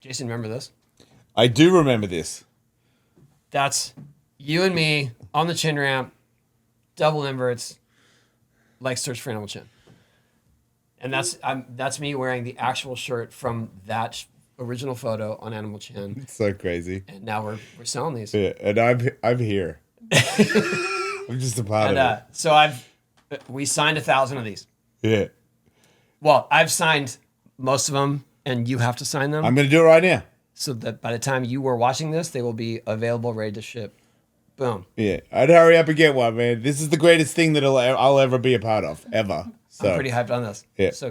Jason, remember this? I do remember this. That's you and me on the chin ramp, double inverts, like search for Animal Chin. And that's me wearing the actual shirt from that original photo on Animal Chin. It's so crazy. And now we're selling these. Yeah, and I'm here. I'm just a part of it. So we signed 1,000 of these. Yeah. Well, I've signed most of them, and you have to sign them. I'm gonna do it right now. So that by the time you were watching this, they will be available, ready to ship. Boom. Yeah, I'd hurry up and get one, man. This is the greatest thing that I'll ever be a part of, ever. So. I'm pretty hyped on this. Yeah. So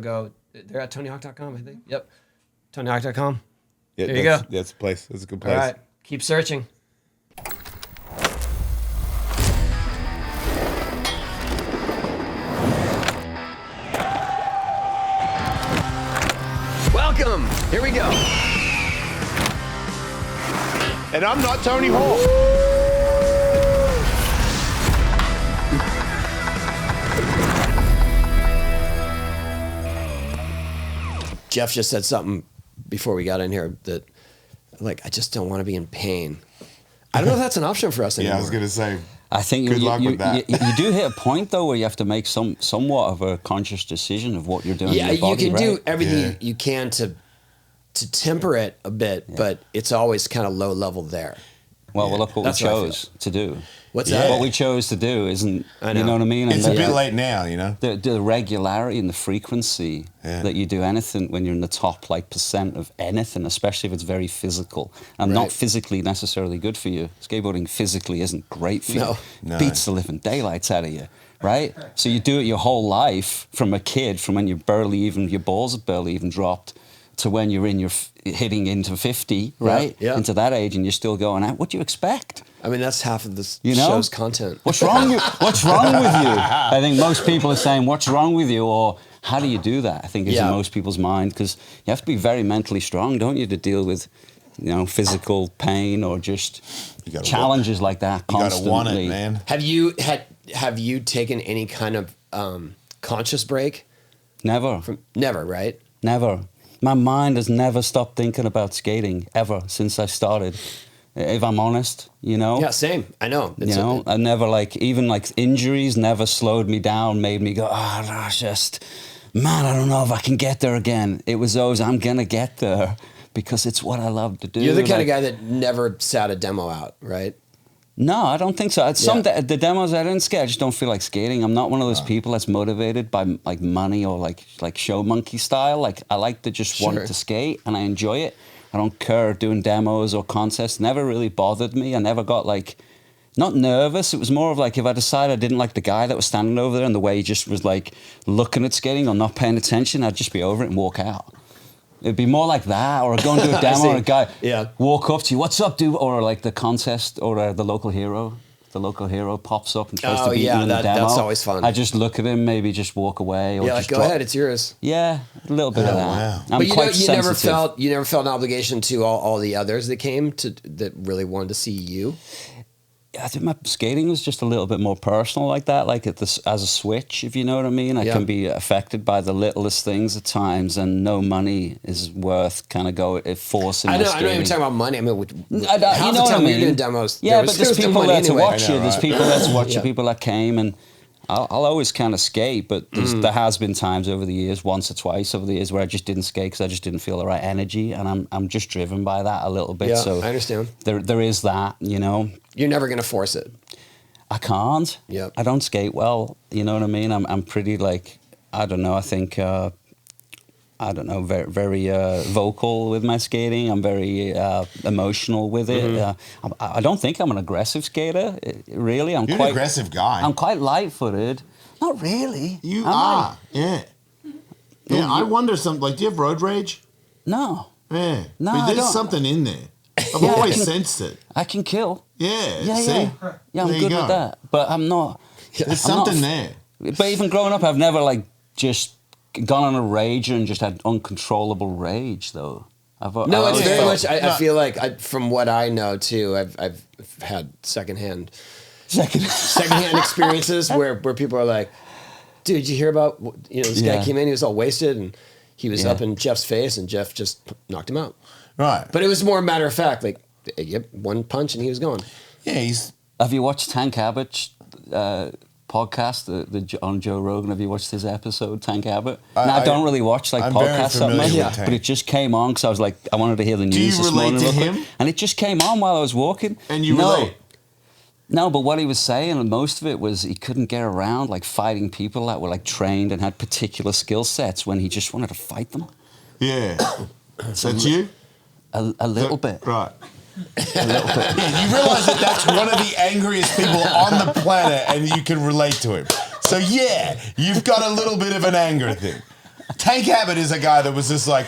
they're at TonyHawk.com, I think. Yep. TonyHawk.com. Yeah, there you go. That's a place. That's a good place. All right. Keep searching. Welcome. Here we go. And I'm not Tony Hawk. Geoff just said something before we got in here that, like, I just don't want to be in pain. I don't know if that's an option for us anymore. Yeah, I was gonna say. I think Good luck with that. You do hit a point though where you have to make somewhat of a conscious decision of what you're doing. Yeah, to your body, you can right? do everything you can to temper it a bit, but it's always kind of low level there. Well, look what we That's what I chose to do. What's Yeah. that? What we chose to do isn't, I know. you know what I mean? It's And a bit late now, you know. the regularity and the frequency that you do anything when you're in the top like percent of anything, especially if it's very physical and not physically necessarily good for you. Skateboarding physically isn't great for you. No. Beats the living daylights out of you, right? So you do it your whole life from a kid, from when your balls have barely even dropped, to when you're in hitting into 50, right? Yeah. Into that age, and you're still going out. What do you expect? I mean, that's half of this You know? show's content. What's wrong with you? I think most people are saying, what's wrong with you? Or how do you do that? I think is in most people's mind, because you have to be very mentally strong, don't you, to deal with, physical pain or just challenges like that constantly. You gotta want it, man. Have you taken any kind of conscious break? Never. Never, right? Never. My mind has never stopped thinking about skating, ever, since I started. If I'm honest, Yeah, same. I know. I never even injuries never slowed me down, made me go, I don't know if I can get there again. It was always, I'm going to get there because it's what I love to do. You're the kind of guy that never sat a demo out, right? No, I don't think so. The demos I didn't skate, I just don't feel like skating. I'm not one of those people that's motivated by money or like show monkey style. Like I like to just want to skate and I enjoy it. I don't care doing demos or contests. Never really bothered me. I never got not nervous. It was more of if I decided I didn't like the guy that was standing over there and the way he just was looking at skating or not paying attention, I'd just be over it and walk out. It'd be more like that, or go and do a demo and a guy walk up to you, what's up, dude? Or the contest or the local hero. The local hero pops up and tries to beat you in the demo. That's always fun. I just look at him, maybe just walk away. Or just go ahead, it's yours. Yeah, a little bit of that. Wow. I'm But quite sensitive. you never felt an obligation to all the others that came that really wanted to see you. I think my skating was just a little bit more personal like that, as a switch, if you know what I mean. I can be affected by the littlest things at times, and no money is worth kind of forcing. I know skating. you're talking about money. I mean, you know what I mean? Doing demos. Yeah, but there's people there to watch you. Right? There's people there to watch you. People that came, and I'll always kind of skate, but there has been times over the years, once or twice over the years, where I just didn't skate because I just didn't feel the right energy, and I'm just driven by that a little bit. Yeah, so I understand. There is that, You're never going to force it. I can't. Yep. I don't skate well. You know what I mean? I'm pretty I don't know. I think very very vocal with my skating. I'm very emotional with it. I don't think I'm an aggressive skater. Really, You're an aggressive guy. I'm quite light-footed. Not really. You are. Yeah. Yeah. I wonder something. Do you have road rage? No. Yeah. No, But I there's don't. something in there. I've always sensed it. I can kill. Yeah. Yeah, See? yeah. Yeah, I'm There you good go. with that. But I'm not. There's I'm not something there. But even growing up, I've never just gone on a rage and just had uncontrollable rage, though. No, it's very much. I No. feel like from what I know too, I've had secondhand experiences where people are like, "Dude, did you hear about this guy came in? He was all wasted and he was up in Jeff's face, and Geoff just knocked him out." Right. But it was more matter of fact, like, yep, one punch and he was gone. Yeah, he's... Have you watched Tank Abbott's podcast on Joe Rogan? Have you watched his episode, Tank Abbott? I don't really watch like I'm very podcasts that familiar much, with Tank. but it just came on because I was like, I wanted to hear the news you this relate morning. to real quick. him? And it just came on while I was walking. And you relate? No, but what he was saying, and most of it was he couldn't get around like fighting people that were like trained and had particular skill sets when he just wanted to fight them. Yeah. That's you? A little bit. Right. A little bit. Yeah, you realise that that's one of the angriest people on the planet and you can relate to him. So yeah, you've got a little bit of an anger thing. Tank Abbott is a guy that was just like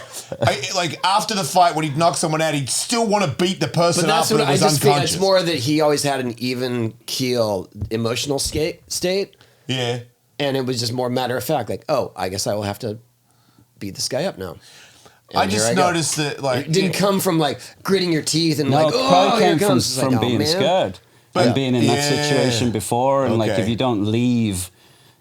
after the fight when he'd knock someone out, he'd still want to beat the person But up, that's but what it I was just feel. unconscious. It's more that he always had an even keel emotional state. Yeah. And it was just more matter of fact, like, oh, I guess I will have to beat this guy up now. And I here just go. noticed that, like... It didn't come from, like, gritting your teeth and, No, like, it oh, probably here came it comes. It's from like, oh, being man. scared But- and being in that Yeah. situation before. And like, Okay. if you don't leave,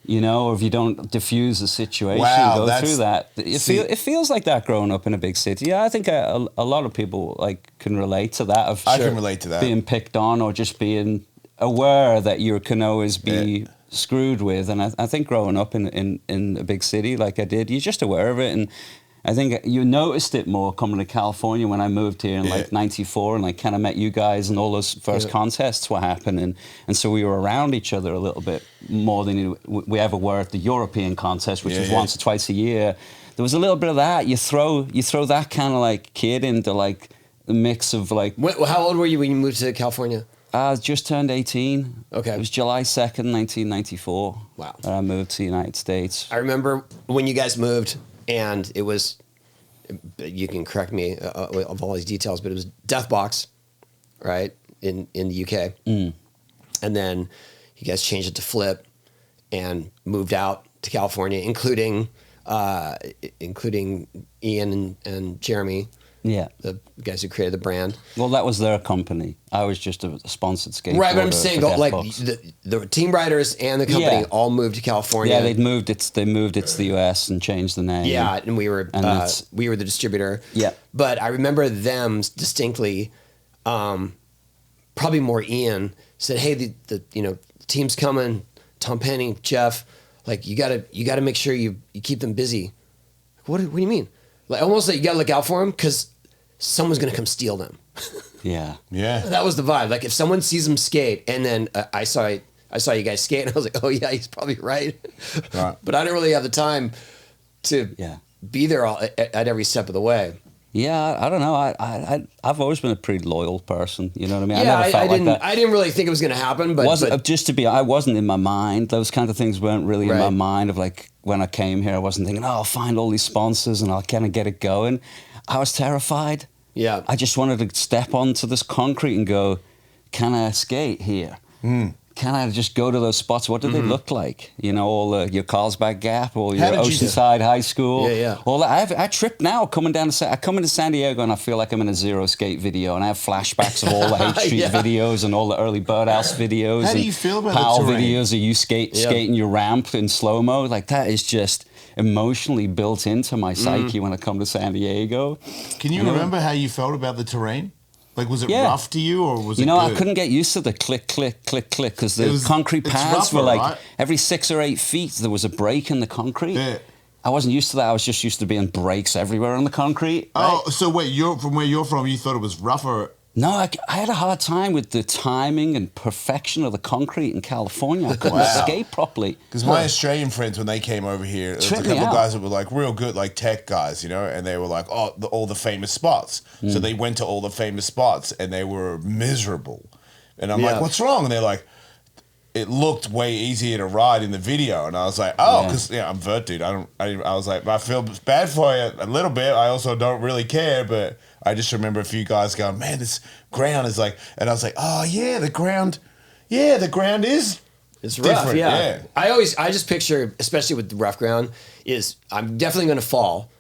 you know, or if you don't diffuse the situation, Wow, go that's- through that. It feels like that growing up in a big city. Yeah, I think a lot of people like can relate to that. Of I can relate to that. being picked on or just being aware that you can always be screwed with. And I think growing up in a big city like I did, you're just aware of it. And I think you noticed it more coming to California when I moved here in like '94 and like kind of met you guys and all those first contests were happening. And so we were around each other a little bit more than we ever were at the European contest, which was once or twice a year. There was a little bit of that. You throw that kind of like kid into like the mix of like... How old were you when you moved to California? I just turned 18. Okay. It was July 2nd, 1994. Wow. That I moved to the United States. I remember when you guys moved, and it was, you can correct me of all these details, but it was Death Box, right, in the UK. Mm. And then you guys changed it to Flip and moved out to California, including Ian and Jeremy, Yeah. the guys who created the brand. Well, that was their company. I was just a sponsored skateboarder. Right, but I'm saying, for like, Deathbox. the team riders and the company all moved to California. Yeah, they moved it to the US and changed the name. Yeah, and we were the distributor. Yeah. But I remember them distinctly, probably more Ian, said, hey, the team's coming, Tom Penny, Geoff, like you gotta make sure you keep them busy. What do you mean? Like almost like you gotta look out for them because someone's gonna come steal them. Yeah. Yeah. That was the vibe. Like if someone sees them skate, and then I saw you guys skate, and I was like, oh yeah, he's probably right. Right. But I didn't really have the time to be there at every step of the way. Yeah, I don't know. I've always been a pretty loyal person. You know what I mean? Yeah, I never felt like that. I didn't really think it was going to happen, but I wasn't in my mind. Those kind of things weren't really in my Right. mind. Of like when I came here, I wasn't thinking, oh, I'll find all these sponsors and I'll kind of get it going. I was terrified. yeah, I just wanted to step onto this concrete and go, can I skate here? Can I just go to those spots? What do they look like? You know, all your Carlsbad Gap or your How did you do- Oceanside High School. Yeah. All that. I trip now coming down to... I come into San Diego and I feel like I'm in a Zero Skate video and I have flashbacks of all the Hate Street Yeah. videos and all the early Birdhouse videos. How do and you feel about Powell the terrain? videos of you skating your ramp in slow-mo. Like that is just emotionally built into my psyche when I come to San Diego. Can you remember how you felt about the terrain? Like, was it Yeah. rough to you, or was it You know, good? I couldn't get used to the click, click, click, click because It the was- concrete it's pads were rougher, like right? every 6 or 8 feet there was a break in the concrete. Yeah. I wasn't used to that. I was just used to being breaks everywhere on the concrete. Oh, so wait, from where you're from, you thought it was rougher. No, I had a hard time with the timing and perfection of the concrete in California. I couldn't Wow. skate properly. Because my Australian friends, when they came over here, there was a Tripped me couple of out. guys that were like real good, like tech guys, you know, and they were like, oh, all the famous spots. So they went to all the famous spots and they were miserable. And I'm Yeah. like, what's wrong? And they're like, it looked way easier to ride in the video. And I was like, oh, because I'm vert, dude. I was like, I feel bad for you a little bit. I also don't really care, but I just remember a few guys going, man, this ground is like, and I was like, oh yeah, the ground is it's rough. different, Yeah. I just picture, especially with the rough ground, is I'm definitely going to fall,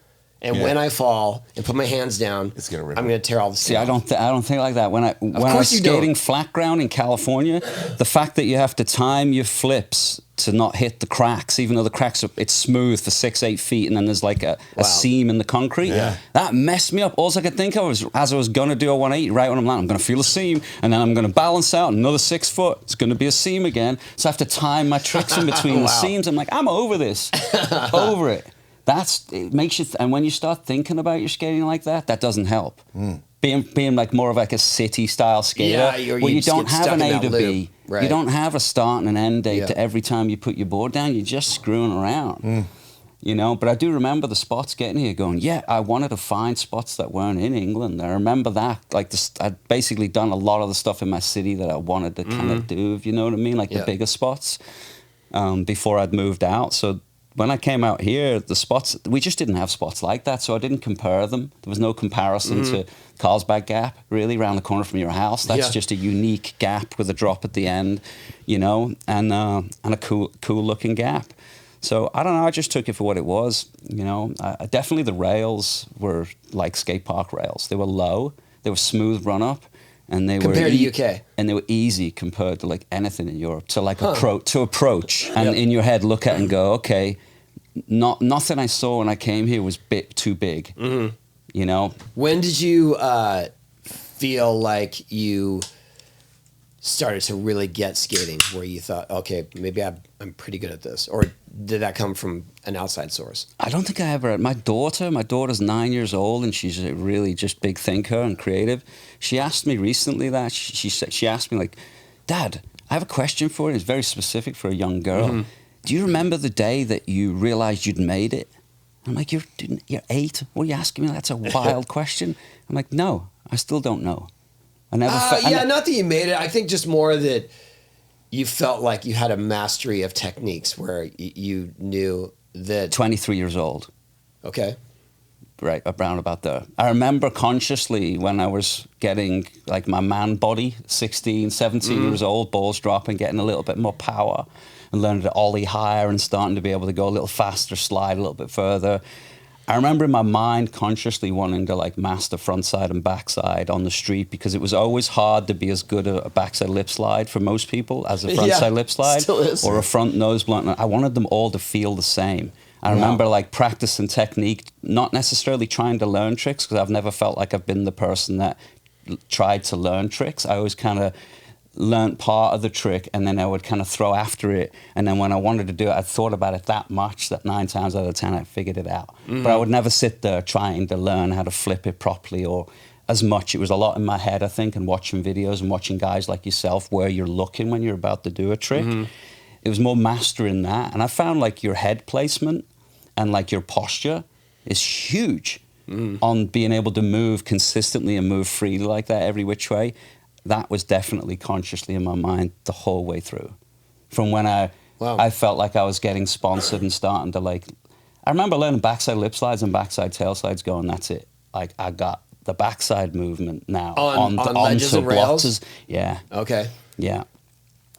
And when I fall and put my hands down, It's gonna rip I'm it. going to tear all the See, skin I off. don't think like that. When I was you don't. skating flat ground in California, the fact that you have to time your flips to not hit the cracks, even though the cracks it's smooth for 6-8 feet, and then there's like a seam in the concrete. Yeah. That messed me up. All I could think of was as I was gonna do a 180, right when I'm landing, I'm gonna feel a seam, and then I'm gonna balance out another 6 foot. It's gonna be a seam again. So I have to time my tricks in between the seams. I'm like, I'm over this, over it. It makes you, and when you start thinking about your skating like that, that doesn't help. Being like more of like a city style skater, where you don't have an A to B, right. you don't have a start and an end date Yeah. to every time you put your board down. You're just screwing around, you know. But I do remember the spots getting here, going, yeah, I wanted to find spots that weren't in England. I remember that, like I'd basically done a lot of the stuff in my city that I wanted to kind of do, if you know what I mean, like the bigger spots, before I'd moved out. So when I came out here, the spots, we just didn't have spots like that, so I didn't compare them. There was no comparison to Carlsbad Gap, really, around the corner from your house. That's just a unique gap with a drop at the end, you know, and a cool looking gap. So I don't know, I just took it for what it was, you know. Definitely the rails were like skate park rails. They were low, they were smooth run up, and they Compared were to UK. and they were easy compared to like anything in Europe. To like approach and in your head look at and go, okay, nothing I saw when I came here was too big. You know. When did you feel like you started to really get skating, where you thought, okay, maybe I'm pretty good at this, or did that come from an outside source? I don't think I ever. My daughter's 9 years old, and she's a really just big thinker and creative. She asked me recently that she asked me like, Dad, I have a question for you. It's very specific for a young girl. Do you remember the day that you realized you'd made it? I'm like, you're 8. What are you asking me? That's a wild question. I'm like, no, I still don't know. I never. Not that you made it. I think just more that you felt like you had a mastery of techniques, where you knew that. 23 years old. Okay. Right, around about there. I remember consciously when I was getting like my man body, 16, 17 years old, balls dropping, getting a little bit more power, and learning to ollie higher and starting to be able to go a little faster, slide a little bit further. I remember in my mind consciously wanting to like master frontside and backside on the street, because it was always hard to be as good at a backside lip slide for most people as a frontside lip slide or a front nose blunt. I wanted them all to feel the same. I remember like practicing technique, not necessarily trying to learn tricks, because I've never felt like I've been the person that tried to learn tricks. I always kind of learned part of the trick, and then I would kind of throw after it. And then when I wanted to do it, I thought about it that much that 9 times out of 10 I figured it out. But I would never sit there trying to learn how to flip it properly or as much. It was a lot in my head, I think, and watching videos and watching guys like yourself where you're looking when you're about to do a trick. It was more mastering that. And I found like your head placement and like your posture is huge on being able to move consistently and move freely like that every which way. That was definitely consciously in my mind the whole way through. From when I felt like I was getting sponsored and starting to like, I remember learning backside lip slides and backside tail slides going, that's it. Like I got the backside movement now. On ledges and rails? Blockers. Yeah. Okay. Yeah.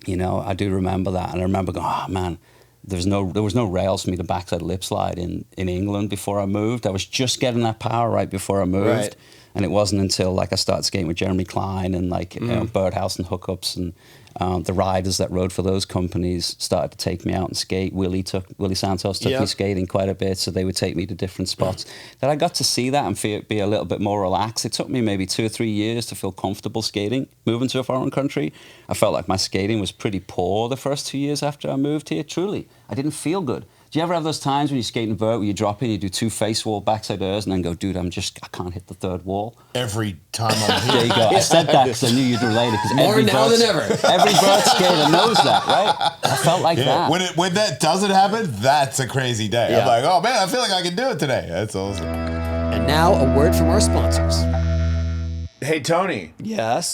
You know, I do remember that. And I remember going, oh man, there was no rails for me to backside lip slide in England before I moved. I was just getting that power right before I moved. Right. And it wasn't until like I started skating with Jeremy Klein and like you know, Birdhouse and Hookups and the riders that rode for those companies started to take me out and skate. Willie Santos took me skating quite a bit, so they would take me to different spots. That I got to see that and be a little bit more relaxed. It took me maybe 2 or 3 years to feel comfortable skating, moving to a foreign country. I felt like my skating was pretty poor the first 2 years after I moved here, truly. I didn't feel good. Do you ever have those times when you skate in vert where you drop in, you do 2 face wall backside airs and then go, dude, I can't hit the 3rd wall? Every time I'm here. There you go. I said that because I knew you'd relate it. More now than ever. Every vert skater knows that, right? I felt like that. When that doesn't happen, that's a crazy day. I'm like, oh man, I feel like I can do it today. That's awesome. And now a word from our sponsors. Hey, Tony. Yes.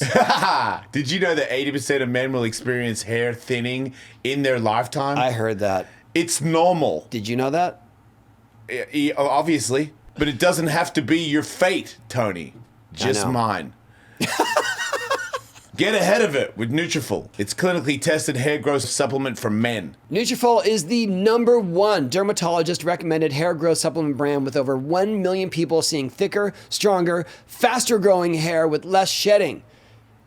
Did you know that 80% of men will experience hair thinning in their lifetime? I heard that. It's normal. Did you know that? Obviously. But it doesn't have to be your fate, Tony. Just mine. Get ahead of it with Nutrafol. It's clinically tested hair growth supplement for men. Nutrafol is the #1 dermatologist-recommended hair growth supplement brand with over 1 million people seeing thicker, stronger, faster-growing hair with less shedding.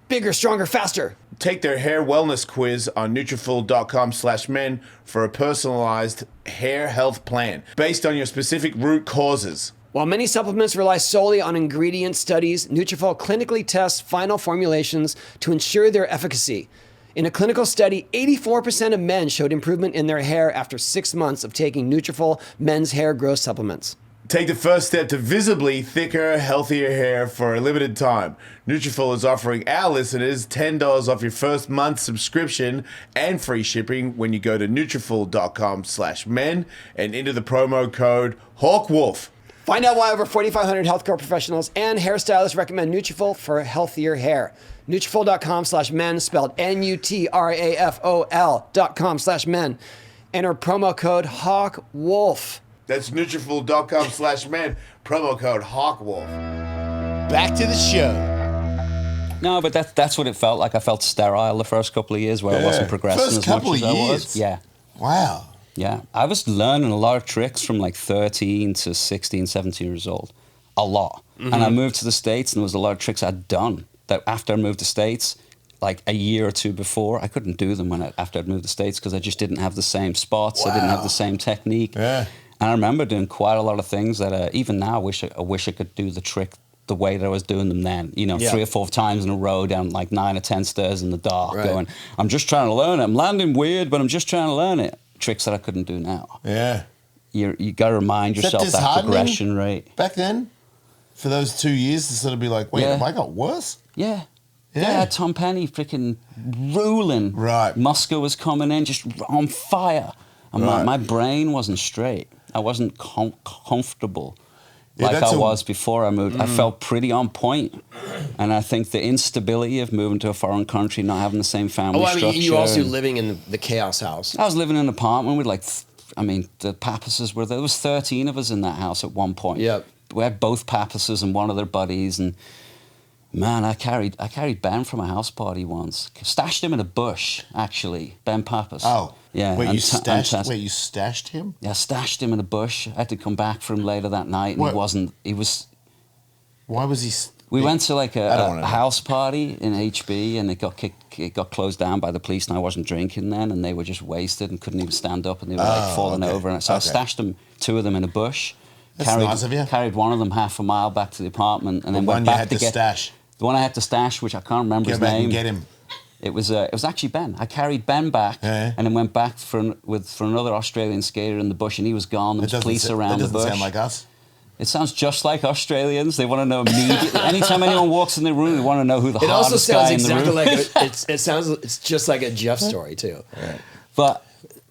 Bigger, stronger, faster. Take their hair wellness quiz on Nutrafol.com/men for a personalized hair health plan based on your specific root causes. While many supplements rely solely on ingredient studies, Nutrafol clinically tests final formulations to ensure their efficacy. In a clinical study, 84% of men showed improvement in their hair after 6 months of taking Nutrafol men's hair growth supplements. Take the first step to visibly thicker, healthier hair for a limited time. Nutrafol is offering our listeners $10 off your first month subscription and free shipping when you go to Nutrafol.com/men and enter the promo code HawkWolf. Find out why over 4,500 healthcare professionals and hairstylists recommend Nutrafol for healthier hair. Nutrafol.com/men, spelled Nutrafol.com/men. Enter promo code HawkWolf. That's Nutrafol.com/men, promo code HawkWolf. Back to the show. No, but that's what it felt like. I felt sterile the first couple of years where I wasn't progressing First as much couple as of I years? was. Yeah. Wow. Yeah, I was learning a lot of tricks from like 13 to 16, 17 years old. A lot. And I moved to the States and there was a lot of tricks I'd done that after I moved to States, like a year or two before, I couldn't do them after I'd moved to States because I just didn't have the same spots. I didn't have the same technique. Yeah. And I remember doing quite a lot of things that even now I wish I could do the trick the way that I was doing them then. You know, 3 or 4 times in a row down like 9 or 10 stairs in the dark going, I'm just trying to learn it. I'm landing weird, but I'm just trying to learn it. Tricks that I couldn't do now. Yeah. You got to remind yourself that disheartening progression rate. back then? For those 2 years to sort of be like, wait, Yeah. have I got worse? Yeah. Yeah. Yeah, Tom Penny freaking ruling. Right. Musker was coming in just on fire. And Right. my brain wasn't straight. I wasn't comfortable Yeah, like that's I a- was before I moved. I felt pretty on point. And I think the instability of moving to a foreign country, not having the same family Oh, I structure. mean, you also and- living in the chaos house. I was living in an apartment with like, the Pappases were there. There was 13 of us in that house at one point. Yep. We had both Pappases and one of their buddies, and man, I carried Ben from a house party once. Stashed him in a bush, actually. Ben Pappas. Oh. Yeah. Wait, and you stashed and wait, you stashed him? Yeah, stashed him in a bush. I had to come back for him later that night, and What? he was. Why was he We went to like I don't a wanna know. house party in HB, and it got closed down by the police, and I wasn't drinking then, and they were just wasted and couldn't even stand up, and they were like falling okay. over. And so I Okay. stashed them, 2 of them in a bush. That's nice of you. Carried one of them half a mile back to the apartment, and then one went you back had to to get stash. the one I had to stash, which I can't remember Get his back name. and get him. It was actually Ben. I carried Ben back, Yeah. and then went back for another Australian skater in the bush, and he was gone. There was police around the That bush. doesn't sound like us. It sounds just like Australians. They want to know immediately. Anytime anyone walks in the room, they want to know who the It also hardest sounds guy in the exactly room. like it's just like a Geoff story too. But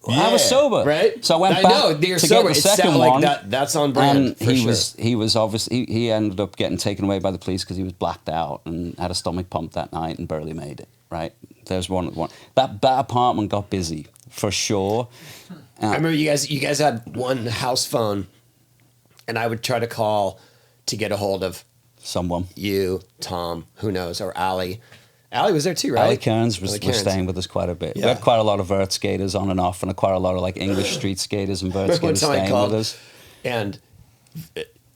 I was Yeah, sober, Right? So I went I back know, you're to sober. get the It second sounded like one. that's on brand, And for sure. he was obviously he ended up getting taken away by the police because he was blacked out and had a stomach pump that night and barely made it. Right? There's one. That apartment got busy for sure. I remember you guys had one house phone, and I would try to call to get a hold of Someone. you, Tom, who knows, or Allie. Allie was there too, right? Ali Kearns was Allie Kearns. staying with us quite a bit. Yeah. We had quite a lot of vert skaters on and off, and quite a lot of like English street skaters and vert Remember one skaters time I staying called, with us. and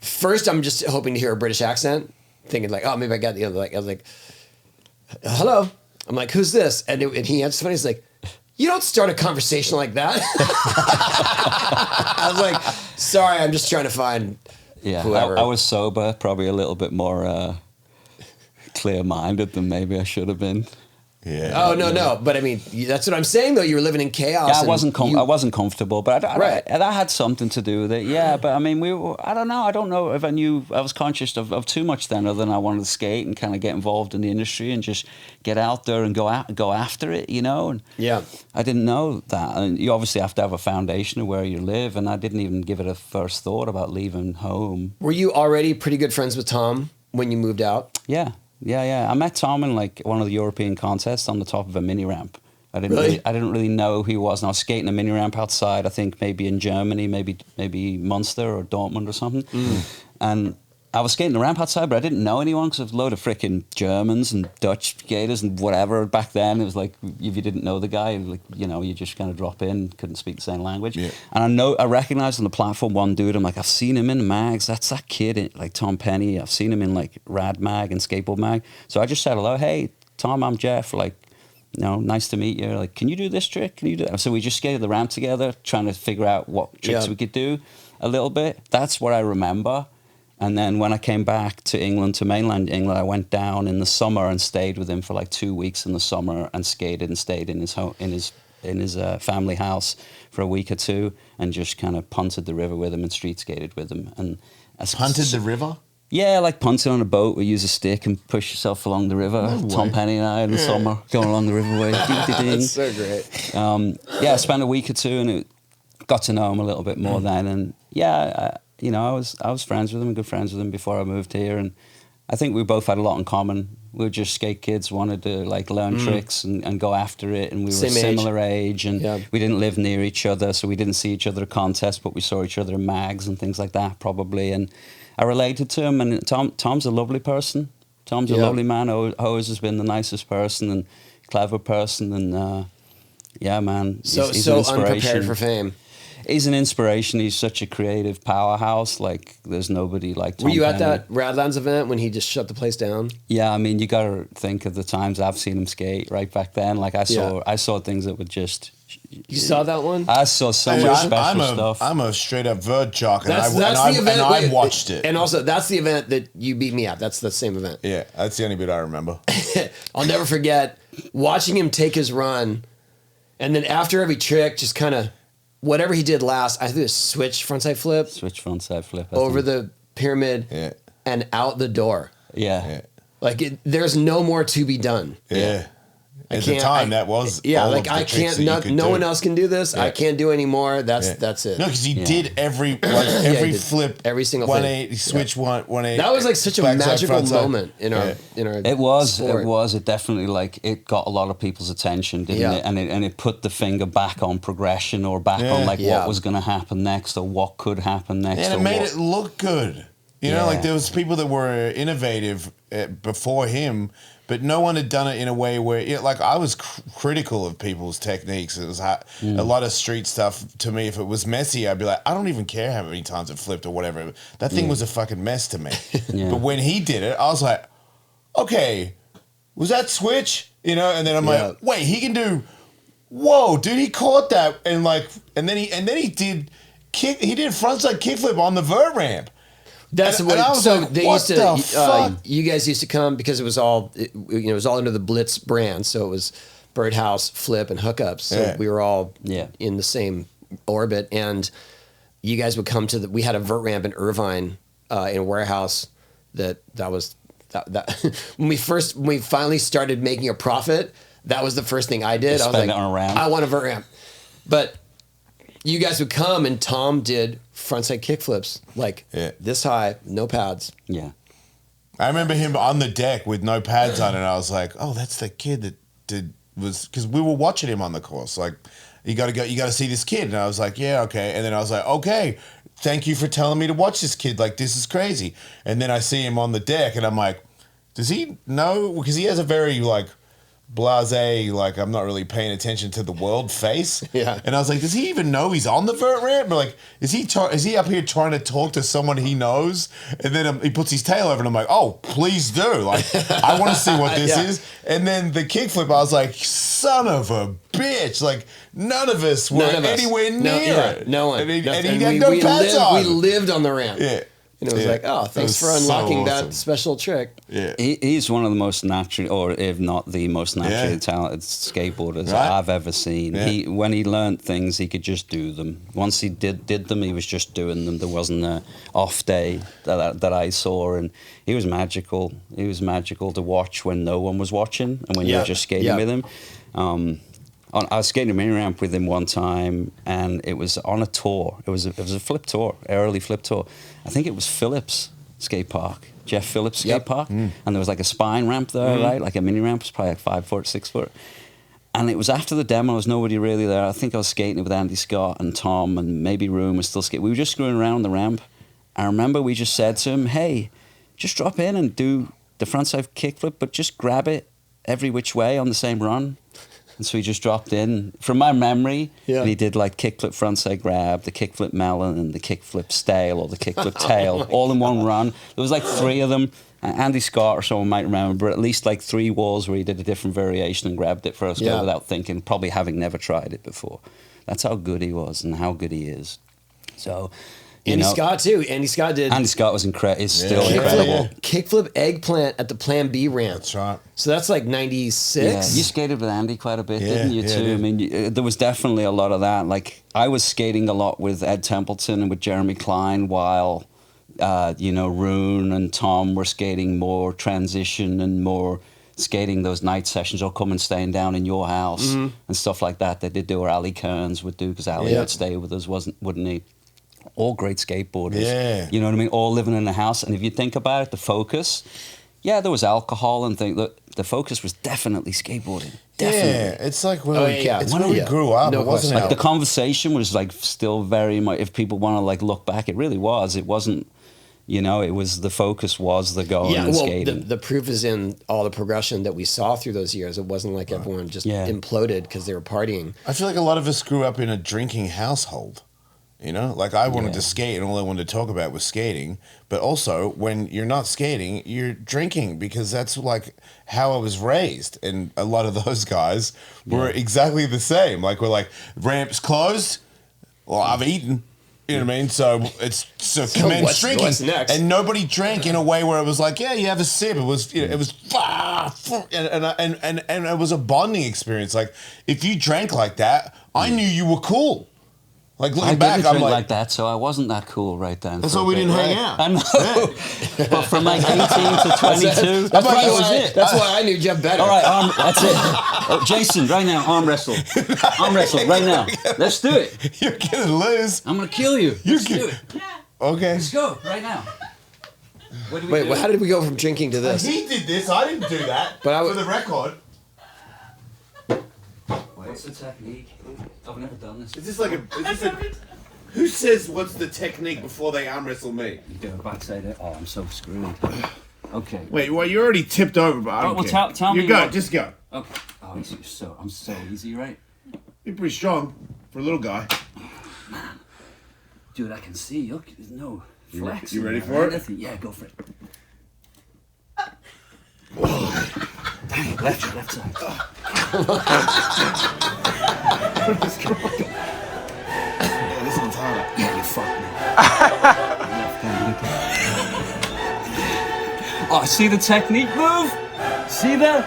first I'm just hoping to hear a British accent, thinking like, oh, maybe I got the other. Like I was like, hello. I'm like, who's this? And he answers funny. He's like, you don't start a conversation like that. I was like, sorry, I'm just trying to find Yeah, whoever. I was sober, probably a little bit more clear-minded than maybe I should have been. Yeah. Oh no! But I mean, that's what I'm saying. Though you were living in chaos. Yeah, I and I wasn't comfortable, but Right. that had something to do with it. Yeah, but I mean, I don't know if I knew. I was conscious of too much then, other than I wanted to skate and kind of get involved in the industry and just get out there and go after it, you know. And Yeah. I didn't know that, and you obviously have to have a foundation of where you live, and I didn't even give it a first thought about leaving home. Were you already pretty good friends with Tom when you moved out? Yeah. I met Tom in like one of the European contests on the top of a mini ramp. I didn't really know who he was, and I was skating a mini ramp outside. I think maybe in Germany, maybe Munster or Dortmund or something. And I was skating the ramp outside, but I didn't know anyone because there was a load of freaking Germans and Dutch skaters and whatever back then. It was like, if you didn't know the guy, like, you know, you just kind of drop in, couldn't speak the same language. Yeah. And I recognized on the platform one dude. I'm like, I've seen him in mags. That's that kid, like Tom Penny. I've seen him in like Rad Mag and Skateboard Mag. So I just said hello. Hey, Tom, I'm Geoff. Like, you know, nice to meet you. Like, can you do this trick? Can you do that? So we just skated the ramp together, trying to figure out what tricks we could do a little bit. That's what I remember. And then when I came back to England, to mainland England, I went down in the summer and stayed with him for like 2 weeks in the summer and skated and stayed in his home, in his family house for a week or two and just kind of punted the river with him and street skated with him. And punted the river? Yeah, like punting on a boat. We use a stick and push yourself along the river. No Tom way. Penny and I in the summer going along the riverway. That's so great. Yeah, I spent a week or two and got to know him a little bit more then. And yeah, you know, I was friends with him, good friends with him before I moved here, and I think we both had a lot in common. We were just skate kids, wanted to like learn tricks and go after it, and we were Same similar age, and Yeah. we didn't live near each other, so we didn't see each other at contests, but we saw each other in mags and things like that probably, and I related to him. And Tom's a lovely person. Tom's a lovely man. Always has been the nicest person and clever person, and yeah, man. He's So an inspiration. unprepared for fame. He's an inspiration. He's such a creative powerhouse. Like, there's nobody like Tom Were you at Penny. that Radlands event when he just shut the place down? Yeah, I mean, you got to think of the times I've seen him skate right back then. Like, I saw things that would just... You saw that one? I saw so much special stuff. I'm a straight up vert jock, and That's the event. I watched it. And also, that's the event that you beat me at. That's the same event. Yeah, that's the only bit I remember. I'll never forget watching him take his run, and then after every trick, just kind of whatever he did last. I think it was switch frontside flip Switch frontside flip. over the pyramid and out the door. Yeah. Like there's no more to be done. Yeah. At the time, that was like I can't. No one else can do this. I can't do anymore. That's it. No, because he did every did flip, every single 180, switch 180. That was like such a magical moment in our It was. sport. It was. It definitely like it got a lot of people's attention, didn't it? And it put the finger back on progression or back on like what was going to happen next or what could happen next. And it made it look good. You know, like there was people that were innovative before him, but no one had done it in a way where, like, I was critical of people's techniques. It was a lot of street stuff. To me, if it was messy, I'd be like, I don't even care how many times it flipped or whatever. That thing was a fucking mess to me. But when he did it, I was like, okay, was that switch? You know, and then I'm like, wait, he can do. Whoa, dude, he caught that and then he did frontside kickflip on the vert ramp. That's and what. I was so like, they what used to. the fuck? You guys used to come because it was all, it was all under the Blitz brand. So it was Birdhouse, Flip, and Hookups. So we were all in the same orbit. And you guys would come to we had a vert ramp in Irvine in a warehouse. That was when we finally started making a profit. That was the first thing I did. I was like, on a ramp. I want a vert ramp, but you guys would come and Tom did frontside kickflips like this high, no pads. Yeah. I remember him on the deck with no pads on, and I was like, "Oh, that's the kid that was," because we were watching him on the course. Like, you got to see this kid, and I was like, "Yeah, okay." And then I was like, "Okay, thank you for telling me to watch this kid. Like, this is crazy." And then I see him on the deck, and I'm like, "Does he know?" Because he has a very like blasé, like, I'm not really paying attention to the world face. Yeah. And I was like, does he even know he's on the vert ramp? But like, is he up here trying to talk to someone he knows? And then he puts his tail over and I'm like, oh, please do. Like, I want to see what this is. And then the kickflip, I was like, son of a bitch. Like, none of us were anywhere near it. No one. And he had we, no we pads lived, on. We lived on the ramp. Yeah. And it was like, oh, thanks for unlocking that special trick. Yeah. He's one of the most naturally, or if not the most naturally talented skateboarders I've ever seen. Yeah. When he learned things, he could just do them. Once he did them, he was just doing them. There wasn't an off day that I saw, and he was magical. He was magical to watch when no one was watching, and when you were just skating with him. I was skating a mini ramp with him one time, and it was on a tour. It was a flip tour, early flip tour. I think it was Phillips skate park, Jeff Phillips skate park, and there was like a spine ramp there, right? Like a mini ramp, it was probably like 5 foot, 6 foot. And it was after the demo. There was nobody really there. I think I was skating with Andy Scott and Tom, and maybe Room was still skating. We were just screwing around on the ramp. I remember we just said to him, "Hey, just drop in and do the frontside kickflip, but just grab it every which way on the same run. And so he just dropped in. From my memory, and he did like kickflip frontside grab, the kickflip melon, and the kickflip stale or the kickflip tail, all in one run. There was like 3 of them. Andy Scott or someone might remember, but at least like 3 walls where he did a different variation and grabbed it first go without thinking, probably having never tried it before. That's how good he was and how good he is. So, Andy Scott too. Andy Scott did. Andy Scott was incredible. Is still incredible. Kickflip eggplant at the Plan B ramp. That's right. So that's like 96. Yeah, you skated with Andy quite a bit, didn't you, yeah, too? I mean, there was definitely a lot of that. Like, I was skating a lot with Ed Templeton and with Jeremy Klein while, Rune and Tom were skating more transition and more skating those night sessions or come and staying down in your house and stuff like that. They did do, or Ali Kearns would do, because Ali would stay with us, wouldn't he? All great skateboarders. Yeah. You know what I mean? All living in a house. And if you think about it, the focus, there was alcohol and things. The focus was definitely skateboarding. Definitely. Yeah, it's like when we grew up. No it wasn't like the conversation was like still very much, if people want to like look back, it really was. It wasn't, it was, the focus was the going and skating. The proof is in all the progression that we saw through those years. It wasn't like everyone just imploded because they were partying. I feel like a lot of us grew up in a drinking household. Like I wanted to skate and all I wanted to talk about was skating. But also when you're not skating, you're drinking, because that's like how I was raised. And a lot of those guys were exactly the same. Like we're like, ramp's closed. Well, I've eaten. You know what I mean? So commence drinking. What's next? And nobody drank in a way where it was like, you have a sip. It was, it was, and it was a bonding experience. Like if you drank like that, I knew you were cool. Like looking back, I'm like that, so I wasn't that cool right then. That's why we didn't hang out. I know. But from like 18 to 22, that's it. That's why I knew Jeff better. All right, that's it. Oh, Jason, right now, arm wrestle. Arm wrestle, right now. Let's do it. You're gonna lose. I'm gonna kill you. Let's do it. Okay. Let's go, right now. Wait, how did we go from drinking to this? He did this. I didn't do that. But for the record. What's the technique? I've never done this. Is this like who says what's the technique before they arm wrestle me? You do a backside it. Oh, I'm so screwed. Okay. Wait, well you're already tipped over, but I don't care. Tell me. You go, just go. Okay. Oh, I'm so easy, right? You're pretty strong for a little guy. Man, dude, I can see. Look, there's no flex. You ready for it? Yeah, go for it. Dang, left side. This one's harder. Yeah, you fucked me. Oh, see the technique move? See that?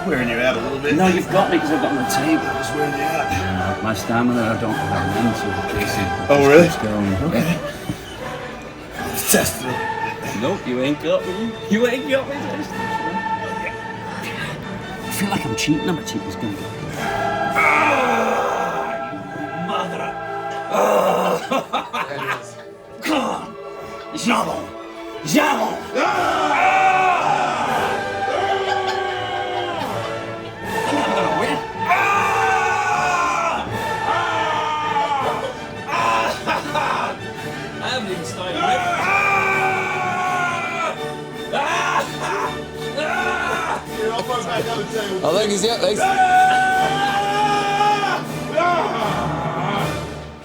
Wearing you out a little bit. No, you've got me because I've got my table. Just wearing you out. My stamina, I don't have an end to, Jason. Oh, really? Keeps going. Okay. Let's test it. Nope, you ain't got me. You ain't got me, Jason. I feel like I'm cheating. I'm a cheating. It's gonna go. Mother. Come on. Jamon. Jamon. I'm gonna win. I haven't even started yet. Oh, look, he's thanks.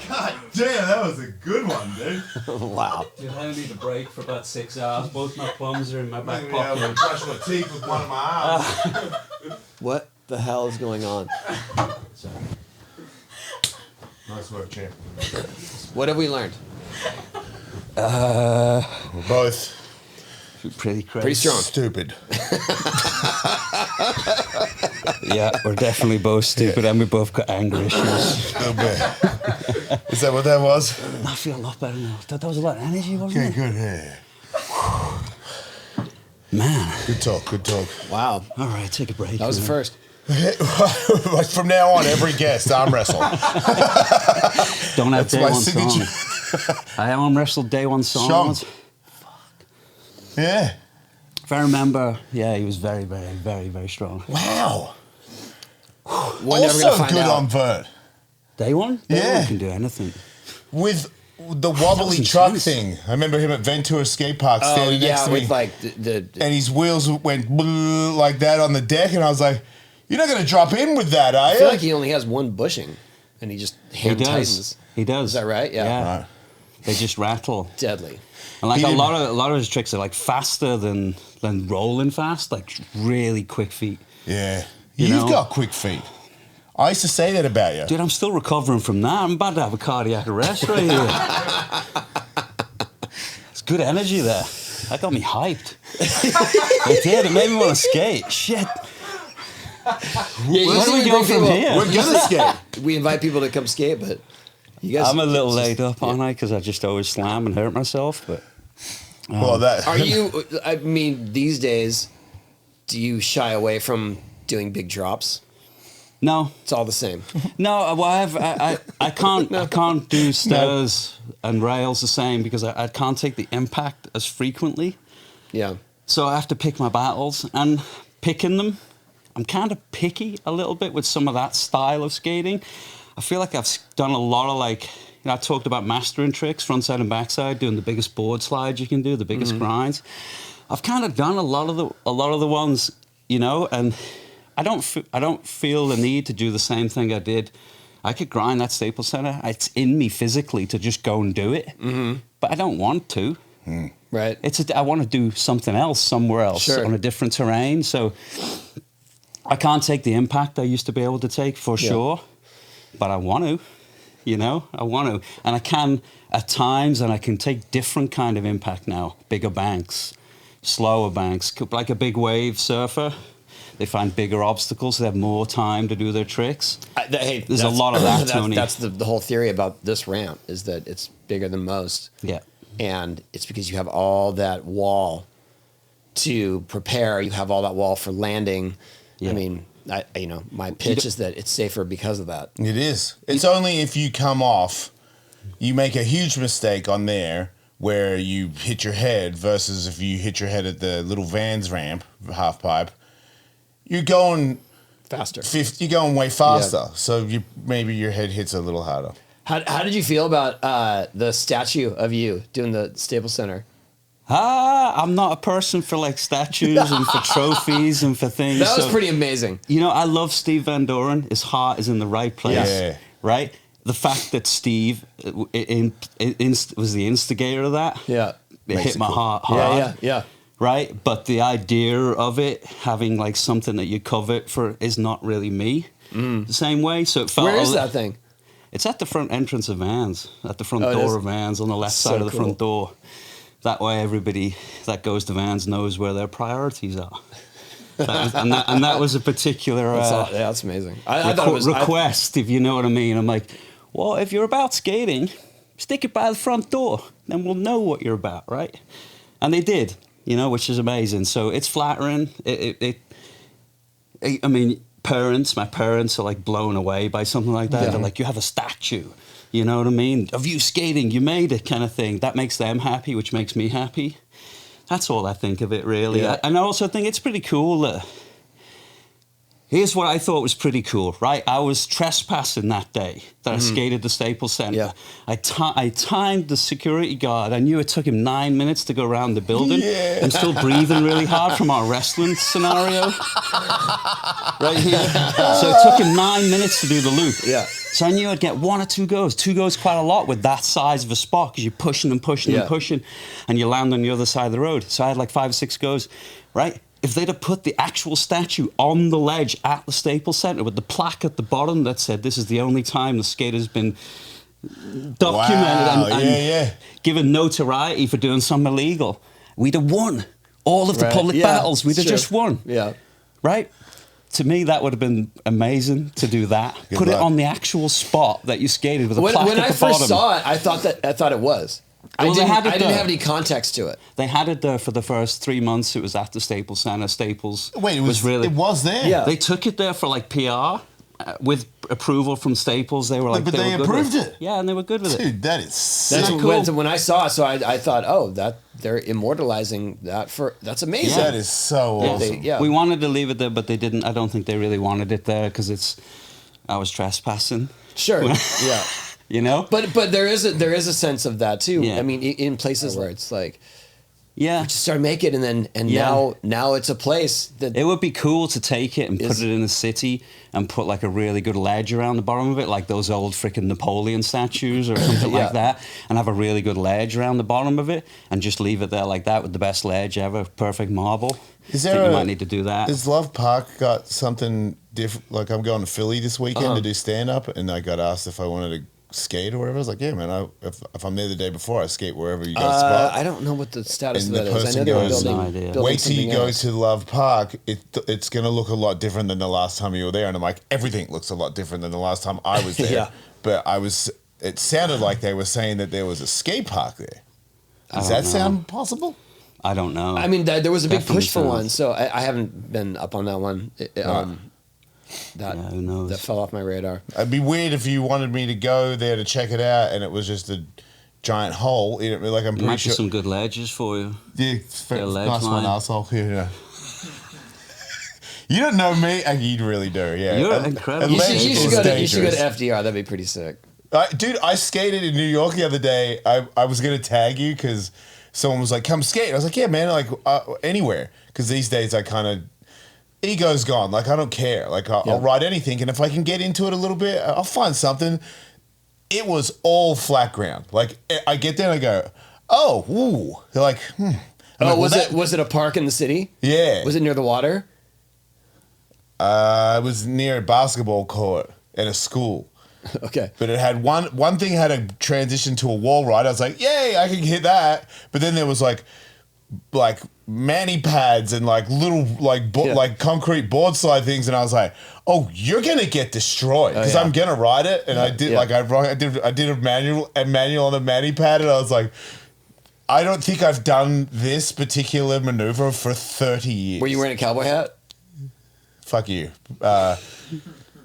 God damn, that was a good one, dude. Wow. Dude, I need a break for about 6 hours. Both my plums are in my back I pocket. brush my teeth with one of my arms. What the hell is going on? Sorry. Nice work, champ. What have we learned? We're both Pretty crazy. Pretty strong. stupid. Yeah, we're definitely both stupid and we both got anger issues. A little bit. Is that what that was? I feel a lot better now. That was a lot of energy, wasn't Okay, it? good. Yeah. Man. Good talk, good talk. Wow. All right, take a break. That was the first. From now on, every guest arm wrestle. Don't have That's day my one signature. song. I arm wrestled day one song. Sean. once. Yeah. If I remember, yeah, he was very, very, very, very strong. Wow. We're never gonna Also find good out. on vert. Day one? Day Yeah. one can do anything. With the wobbly truck thing. I remember him at Ventura Skate Park standing next to me. with like and his wheels went like that on the deck, and I was like, "You're not going to drop in with that, are you?" I feel like he only has one bushing, and he just hand tightens. He does. Is that right? Yeah. Right. They just rattle. Deadly. And like a lot of his tricks are like faster than rolling fast, like really quick feet. Yeah. You You've know? got quick feet. I used to say that about you. Dude, I'm still recovering from that. I'm about to have a cardiac arrest right here. It's good energy there. That got me hyped. It did. It made me want to skate. Shit. Yeah, Where do we go from here? We're going to skate. We invite people to come skate, but you guys. I'm a little laid up, aren't I? Because I just always slam and hurt myself. But Well, that. Are you? I mean, these days, do you shy away from doing big drops? no, It's all the same. no. Well, I can't do stairs and rails the same because I can't take the impact as frequently. Yeah. So I have to pick my battles, and picking them, I'm kind of picky a little bit with some of that style of skating. I feel like I've done a lot of like, I talked about mastering tricks, frontside and backside, doing the biggest board slides you can do, the biggest grinds. I've kind of done a lot of the ones, and I don't feel the need to do the same thing I did. I could grind that Staples Center. It's in me physically to just go and do it, but I don't want to. Right. I want to do something else somewhere else on a different terrain. So I can't take the impact I used to be able to take for sure, but I want to, I want to. And I can at times, and I can take different kind of impact now, bigger banks, slower banks, like a big wave surfer. They find bigger obstacles. They have more time to do their tricks. There's a lot of that, Tony. That's the whole theory about this ramp is that it's bigger than most. Yeah. And it's because you have all that wall to prepare. You have all that wall for landing. Yeah. I mean, my pitch is that it's safer because of that. It is. It's only if you come off, you make a huge mistake on there where you hit your head versus if you hit your head at the little Vans ramp, half pipe, you're going Faster. You're going way faster. Yeah. So maybe your head hits a little harder. How did you feel about the statue of you doing the Staples Center? I'm not a person for like statues and for trophies and for things. That was pretty amazing. I love Steve Van Doren. His heart is in the right place. Yeah. Right? The fact that Steve was the instigator of that. Yeah. It hit my heart hard. Yeah. Right? But the idea of it having like something that you covet for is not really me the same way. So it felt. Where is that thing? It's at the front entrance of Vans, at the front door of Vans, on the left side of the front door. That way, everybody that goes to Vans knows where their priorities are. That was a particular that's amazing. I thought it was request, if you know what I mean. I'm like, well, if you're about skating, stick it by the front door, then we'll know what you're about, right? And they did, which is amazing. So it's flattering. I mean, my parents are like blown away by something like that. Yeah. They're like, you have a statue, you know what I mean? Of you skating, you made it, kind of thing. That makes them happy, which makes me happy. That's all I think of it, really. Yeah. And I also think it's pretty cool that. Here's what I thought was pretty cool, right? I was trespassing that day that I skated the Staples Center. Yeah. I timed the security guard. I knew it took him 9 minutes to go around the building. Yeah. I'm still breathing really hard from our wrestling scenario. Right here. So it took him 9 minutes to do the loop. Yeah. So I knew I'd get 1 or 2 goes. 2 goes quite a lot with that size of a spot because you're pushing and pushing and pushing and you land on the other side of the road. So I had like 5 or 6 goes, right? If they'd have put the actual statue on the ledge at the Staples Center with the plaque at the bottom that said this is the only time the skater's been documented and given notoriety for doing something illegal, we'd have won all of the public battles. We'd have just won. Yeah. Right? To me, that would have been amazing to do that. Put it on the actual spot that you skated with a plaque at the bottom. When I first saw it, I thought it was. Well, I didn't have any context to it. They had it there for the first 3 months. It was at the Staples Center. Staples. Wait, it was there? Yeah. They took it there for like PR with approval from Staples. They were like, but they approved it. Yeah, and they were good with it. Dude, that is That's sick. when I saw it. So I thought, that they're immortalizing that that's amazing. That is so awesome. We wanted to leave it there, but they didn't. I don't think they really wanted it there because I was trespassing. Sure. Yeah. You know? But there is a sense of that too. Yeah. I mean, in places where it's like, Yeah. we just started making it, and now it's a place that It would be cool to take it and put it in a city and put like a really good ledge around the bottom of it, like those old freaking Napoleon statues or something like that, and have a really good ledge around the bottom of it and just leave it there like that with the best ledge ever, perfect marble. Is I think you might need to do that. Has Love Park got something different? Like, I'm going to Philly this weekend to do stand-up, and I got asked if I wanted to skate or whatever. I was like, yeah, man, if I'm there the day before, I skate wherever you got a spot. I don't know what the status And of the that is. I person know they were goes, building wait till you something go else. to Love Park. It's going to look a lot different than the last time you were there. And I'm like, everything looks a lot different than the last time I was there. Yeah. But it sounded like they were saying that there was a skate park there. Does don't that know. sound possible? I don't know. I mean, there was a big Definitely push for sounds- one, so I haven't been up on that one. That Yeah, who knows? that fell off my radar. It'd be weird if you wanted me to go there to check it out and it was just a giant hole. Like, I'm There pretty might be sure. some good ledges for you. Yeah, Get a ledge nice one, line. asshole. Yeah. You don't know me. You really do. Yeah, You're A- incredible. a ledge You is should go to dangerous. FDR. That'd be pretty sick. Dude, I skated in New York the other day. I was gonna tag you because someone was like, "Come skate." And I was like, "Yeah, man, like anywhere." Because these days I kind of ego's gone. Like, I don't care. Like, I'll ride anything, and if I can get into it a little bit, I'll find something. It was all flat ground. Like, I get there and I go, "Oh, ooh." They're like, "Hmm." I'm like, Was it a park in the city? Yeah. Was it near the water? It was near a basketball court at a school. Okay. But it had one thing had a transition to a wall ride. I was like, yay, I can hit that. But then there was like mani pads and like little like concrete board slide things, and I was like, oh, you're gonna get destroyed because I'm gonna ride it. And I did I did a manual on the mani pad, and I was like, I don't think I've done this particular maneuver for 30 years. Were you wearing a cowboy hat? Fuck you.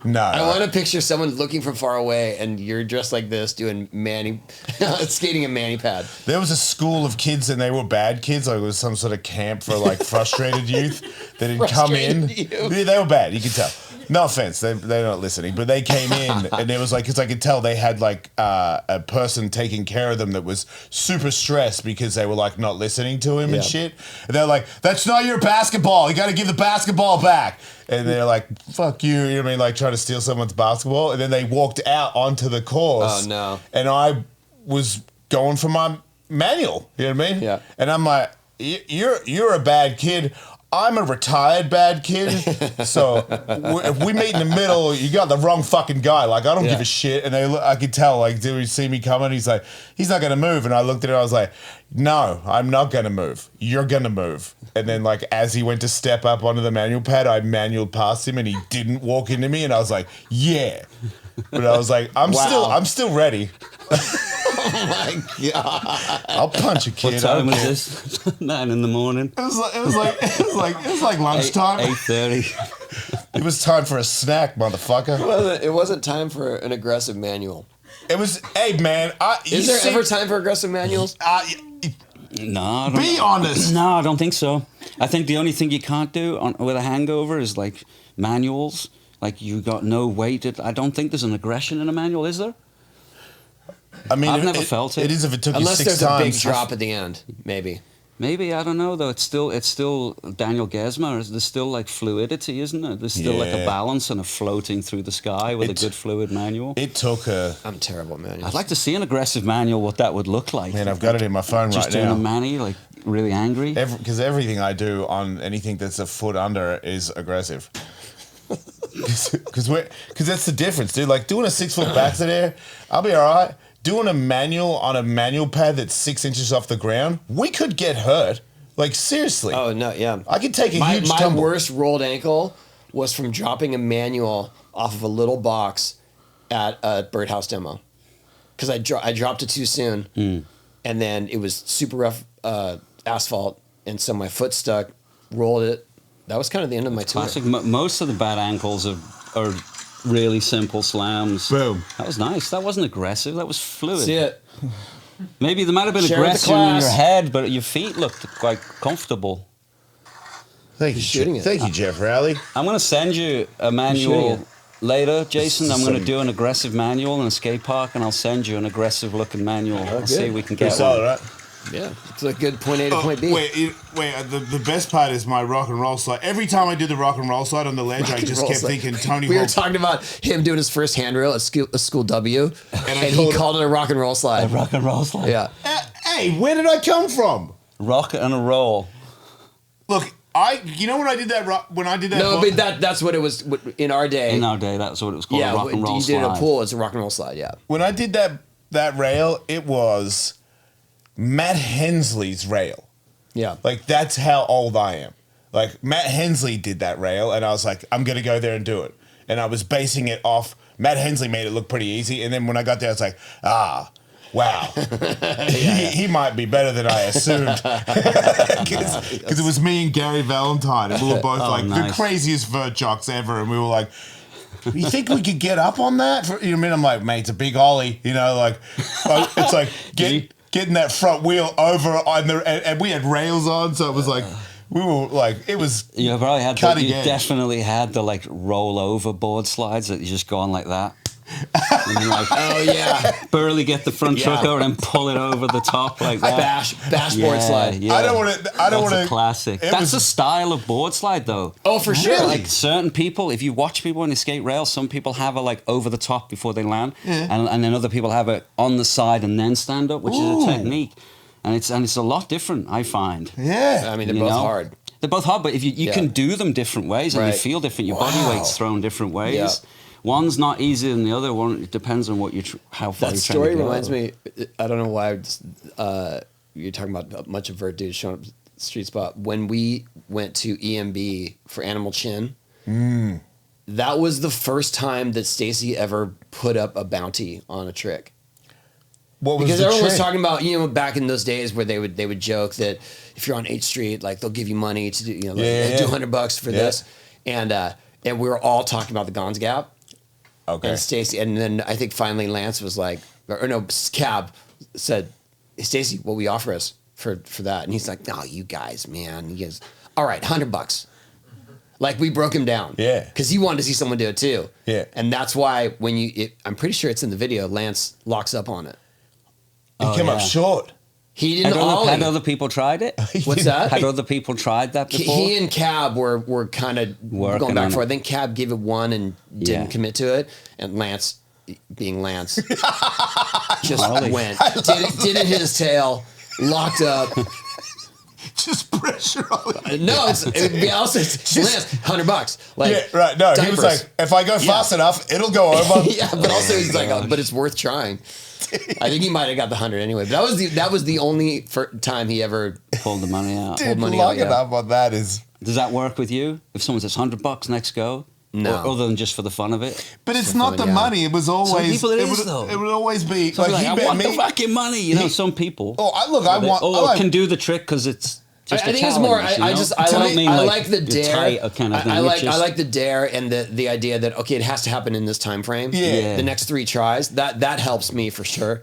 No. I want to picture someone looking from far away, and you're dressed like this, doing skating a mani pad. There was a school of kids, and they were bad kids. Like, it was some sort of camp for like frustrated youth that had come in. Frustrated youth. Yeah, they were bad. You could tell. No offense, they're not listening, but they came in, and it was like, because I could tell they had like a person taking care of them that was super stressed because they were like not listening to him and shit. And they're like, "That's not your basketball. You got to give the basketball back." And they're like, "Fuck you," you know what I mean? Like, trying to steal someone's basketball. And then they walked out onto the course. Oh, no. And I was going for my manual. You know what I mean? Yeah. And I'm like, "You're a bad kid. I'm a retired bad kid, so if we meet in the middle, you got the wrong fucking guy. Like, I don't give a shit." And I could tell, like, did he see me coming? He's like, he's not gonna move. And I looked at it, I was like, no, I'm not gonna move. You're gonna move. And then, like, as he went to step up onto the manual pad, I manualed past him, and he didn't walk into me. And I was like, yeah. But I was like, I'm still ready. Oh my god! I'll punch a kid. What time was this? 9 in the morning. It was like lunchtime. 8:30. It was time for a snack, motherfucker. It wasn't time for an aggressive manual. It was, hey man. Is there ever time for aggressive manuals? No, I don't, Be honest. No, I don't think so. I think the only thing you can't do with a hangover is like manuals. Like, you got no weight. I don't think there's an aggression in a manual, is there? I mean, I've never felt it. It is if it took Unless you 6 there's times. a big drop at the end, maybe. Maybe, I don't know though. It's still Daniel Gesma. There's still like fluidity, isn't there? There's still like a Yeah. balance and a floating through the sky with a good fluid manual. It took a. I'm terrible at manuals. I'd like to see an aggressive manual, what that would look like. Man, I've got it in my phone Just right doing now. a mani, like really angry. Because everything I do on anything that's a foot under is aggressive. Because that's the difference, dude. Like, doing a 6 foot back to there, I'll be all right. Doing a manual on a manual pad that's 6 inches off the ground, we could get hurt. Like, seriously. Oh no, yeah. I could take a huge My tumble. worst rolled ankle was from dropping a manual off of a little box at a birdhouse demo, because I dropped it too soon, and then it was super rough asphalt, and so my foot stuck, rolled it. That was kind of the end of my tour. Classic. Most of the bad ankles are really simple slams. Boom. That was nice. That wasn't aggressive. That was fluid. See it. Maybe there might have been Share with the aggression in your class. head, but your feet looked quite comfortable. Thank you, shooting it. Thank you, Geoff Rowley. I'm going to send you a manual later, Jason, I'm going to So- do an aggressive manual in a skate park, and I'll send you an aggressive-looking manual. I'll see if we can Pretty get solid, one. right? Yeah, it's a good point A to point B. The best part is my rock and roll slide. Every time I did the rock and roll slide on the ledge, I just kept thinking Tony We were Hawk. talking about him doing his first handrail at school W, and he called it a rock and roll slide. A rock and roll slide. Yeah. Hey, where did I come from? Rock and a roll. Look, you know when I did that No, but that's what it was in our day. In our day, that's what it was called, yeah, a rock and roll you slide. did a pool. It's a rock and roll slide. Yeah. When I did that rail, it was Matt Hensley's rail. Yeah. Like, that's how old I am. Like, Matt Hensley did that rail, and I was like, I'm going to go there and do it. And I was basing it off, Matt Hensley made it look pretty easy, and then when I got there, I was like, wow. He might be better than I assumed. Because it was me and Gary Valentine, and we were both the craziest vert jocks ever, and we were like, you think we could get up on that? You know what I mean? I'm like, mate, it's a big ollie. You know, like, it's like getting that front wheel over on and we had rails on, so it was like, we were like, it was You probably had cutting you edge. definitely had the like roll over board slides that you just go on like that. And then, like, Oh yeah. barely get the front truck Yeah. over and pull it over the top like that. Bash board slide. Yeah. I don't want to. I don't want That's to. a classic. That's a style of board slide, though. Oh, for sure. Like certain people, if you watch people on the skate rail, some people have it like over the top before they land, and then other people have it on the side and then stand up, which is a technique, and it's a lot different. I find. Yeah. I mean, they're You both know? hard. They're both hard, but if you can do them different ways and Right. you feel different, your body weight's thrown different ways. Yeah. One's not easier than the other. One, it depends on what how far That you're trying story to go. reminds me. I don't know why. You're talking about a bunch of vert dudes showing up at the street spot. When we went to EMB for Animal Chin, that was the first time that Stacy ever put up a bounty on a trick. What was Because the everyone was trick? talking about, back in those days where they would joke that if you're on 8th Street, like they'll give you money to do, do $100 for this, and we were all talking about the Gons Gap. Okay. And Stacy, and then I think finally Lance was like, or no, Cab said, hey, Stacy, what will you offer us for that? And he's like, no, you guys, man. He goes, all right, $100. Like we broke him down. Yeah. Because he wanted to see someone do it too. Yeah. And that's why I'm pretty sure it's in the video, Lance locks up on it. He came up short. He didn't Had other people tried it? What's that? Had other people tried that before? He and Cab were kind of Working going back on and forth. it. I think Cab gave it one and didn't commit to it, and Lance, being Lance, just went, did it his tail, locked up. Just pressure on it. No, it's Lance, $100. Like, Yeah, right. No, he diapers. was like, if I go fast enough, it'll go over. Yeah, but also he's like, but it's worth trying. I think he might have got the 100 anyway. But that was the only time he ever Pulled the money out. Dude, money out, locking yeah. up on that is. Does that work with you? If someone says $100 next go? No. Or, other than just for the fun of it? But it's For not fun, the yeah. money. It was always. people it is, would, though. It would always be Some like, people he are like, I bet want me. the fucking money. You know, some people. Oh, I want. Or can do the trick because it's just I a think it's more. challenge, I like the you're dare. tight or kind of thing. I It's like just- the dare and the idea that okay, it has to happen in this time frame. Yeah. The next 3 tries that helps me for sure.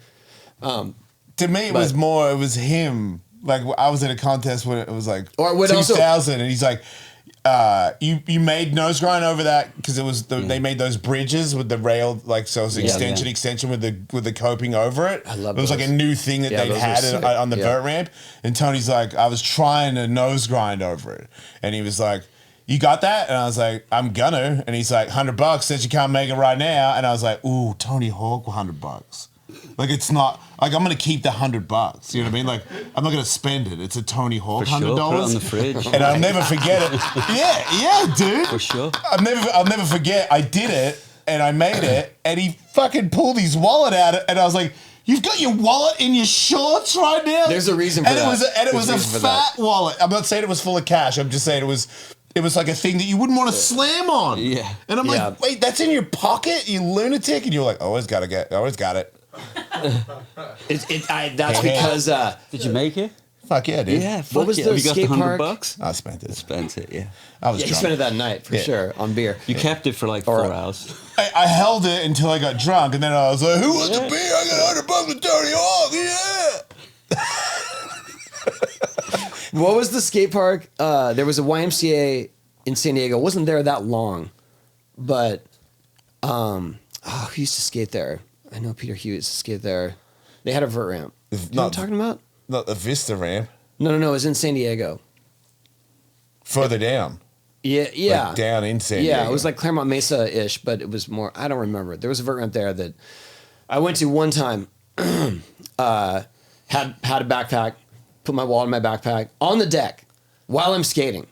To me, it was more. It was him. Like I was in a contest when it was like Or what 2000, and he's like, "You made nose grind over that because it was they made those bridges with the rail, like so it was extension with the coping over it. I love it was like those. a new thing that Yeah, they'd those had are sick. on the Yeah. vert ramp. And Tony's like, I was trying to nose grind over it, and he was like, "You got that?" And I was like, "I'm gonna." And he's like, $100 since you can't make it right now. And I was like, "Ooh, Tony Hawk, $100." Like it's not like I'm gonna keep the $100. You know what I mean? Like I'm not gonna spend it. It's a Tony Hawk For sure, $100, put it on the fridge. and I'll never forget it. Yeah, dude. For sure. I'll never forget. I did it and I made it, and he fucking pulled his wallet out, and I was like, "You've got your wallet in your shorts right now." There's a reason for and that. It was a There's a reason for fat wallet. I'm not saying it was full of cash. I'm just saying it was like a thing that you wouldn't want to slam on. Yeah. And I'm Yeah. like, wait, that's in your pocket, you lunatic? And you're like, always got it. That's because Did you make it? Fuck yeah, dude. Yeah. What fuck was yeah. the Have you got skate the park? $100? I spent it. Spent it, yeah. I was you drunk. spent it that night for sure on beer. You kept it for like 4 hours. I held it until I got drunk, and then I was like, "Who wants a beer? I got $100 with Tony Hawk, yeah!" What was the skate park? There was a YMCA in San Diego. It wasn't there that long, but Who used to skate there? I know Peter Hughes used to skate there. They had a vert ramp. You know what I'm talking about? Not the Vista ramp. No. It was in San Diego. Further down. Yeah. Like down in San Diego. Yeah, it was like Claremont Mesa-ish, but it was more, I don't remember. There was a vert ramp there that I went to one time, had a backpack, put my wallet in my backpack on the deck while I'm skating,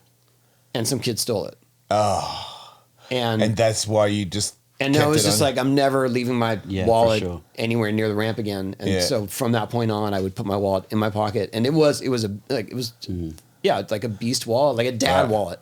and some kid stole it. Oh. And that's why you just... And no, it was just like, I'm never leaving my wallet anywhere near the ramp again. And so from that point on, I would put my wallet in my pocket. And it was like a beast wallet, like a dad wallet.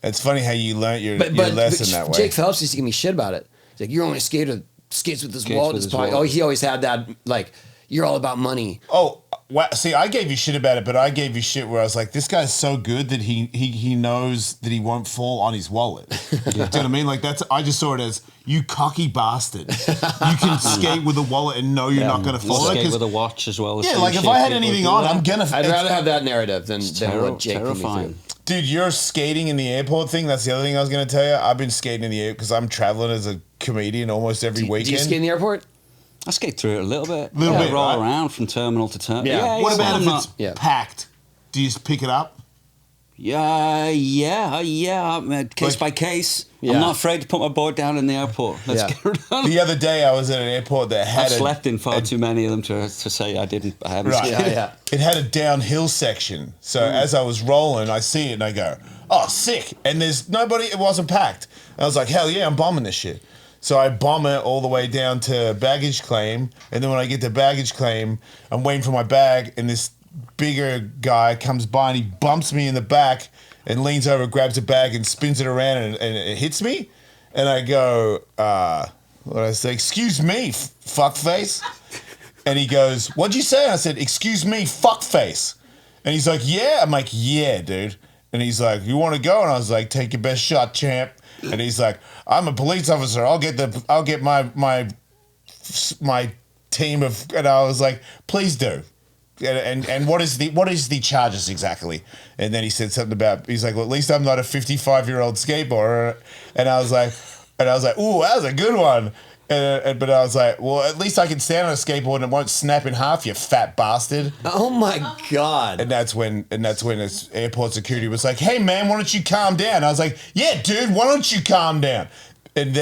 It's funny how you learned your lesson that way. Jake Phelps used to give me shit about it. He's like, you're only a skater that skates with his wallet in his pocket. Oh, he always had that, like, you're all about money. Oh, wow. See, I gave you shit about it, but I gave you shit where I was like, this guy's so good that he knows that he won't fall on his wallet. Do you know what I mean? Like, I just saw it as, you cocky bastard. You can skate with a wallet and know you're not going to fall. Skate with a watch as well. Yeah, like if I had anything on, I'm going to... I'd rather have that narrative than what Jake put me through. Dude, you're skating in the airport thing. That's the other thing I was going to tell you. I've been skating in the airport because I'm traveling as a comedian almost every weekend. Do you skate in the airport? I skate through it a little bit. Roll right? Around from terminal to terminal. Yeah. What about if it's packed? Do you just pick it up? Yeah. Case by case. Yeah. I'm not afraid to put my board down in the airport. Let's get it done. The other day I was at an airport that had I've slept in far too many of them to say I haven't right. skated. Yeah. It had a downhill section. So as I was rolling, I see it and I go, oh, sick. And there's nobody, it wasn't packed. And I was like, hell yeah, I'm bombing this shit. So I bomb it all the way down to baggage claim. And then when I get to baggage claim, I'm waiting for my bag. And this bigger guy comes by and he bumps me in the back and leans over, grabs a bag and spins it around and it hits me. And I go, what did I say? Excuse me, fuckface. And he goes, what'd you say? And I said, excuse me, fuckface. And he's like, yeah. I'm like, yeah, dude. And he's like, you want to go? And I was like, take your best shot, champ. And he's like, I'm a police officer. I'll get my team of. And I was like, please do. And what is the charges exactly? And then he said something about, he's like, well, at least I'm not a 55-year-old skateboarder. And I was like, ooh, that was a good one. But I was like, well, at least I can stand on a skateboard and it won't snap in half, you fat bastard. Oh my God. And that's when his airport security was like, hey man, why don't you calm down? I was like, yeah, dude, why don't you calm down? And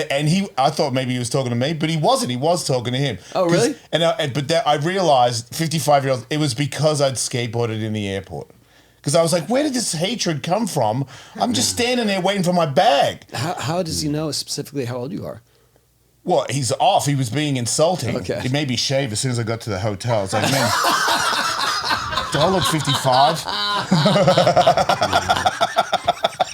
I thought maybe he was talking to me, but he wasn't. He was talking to him. Oh, really? But I realized 55-year-old, it was because I'd skateboarded in the airport. Because I was like, where did this hatred come from? I'm just standing there waiting for my bag. How does he know specifically how old you are? Well, he's off. He was being insulting. Okay. He made me shave as soon as I got to the hotel. I was like, man, do I look 55?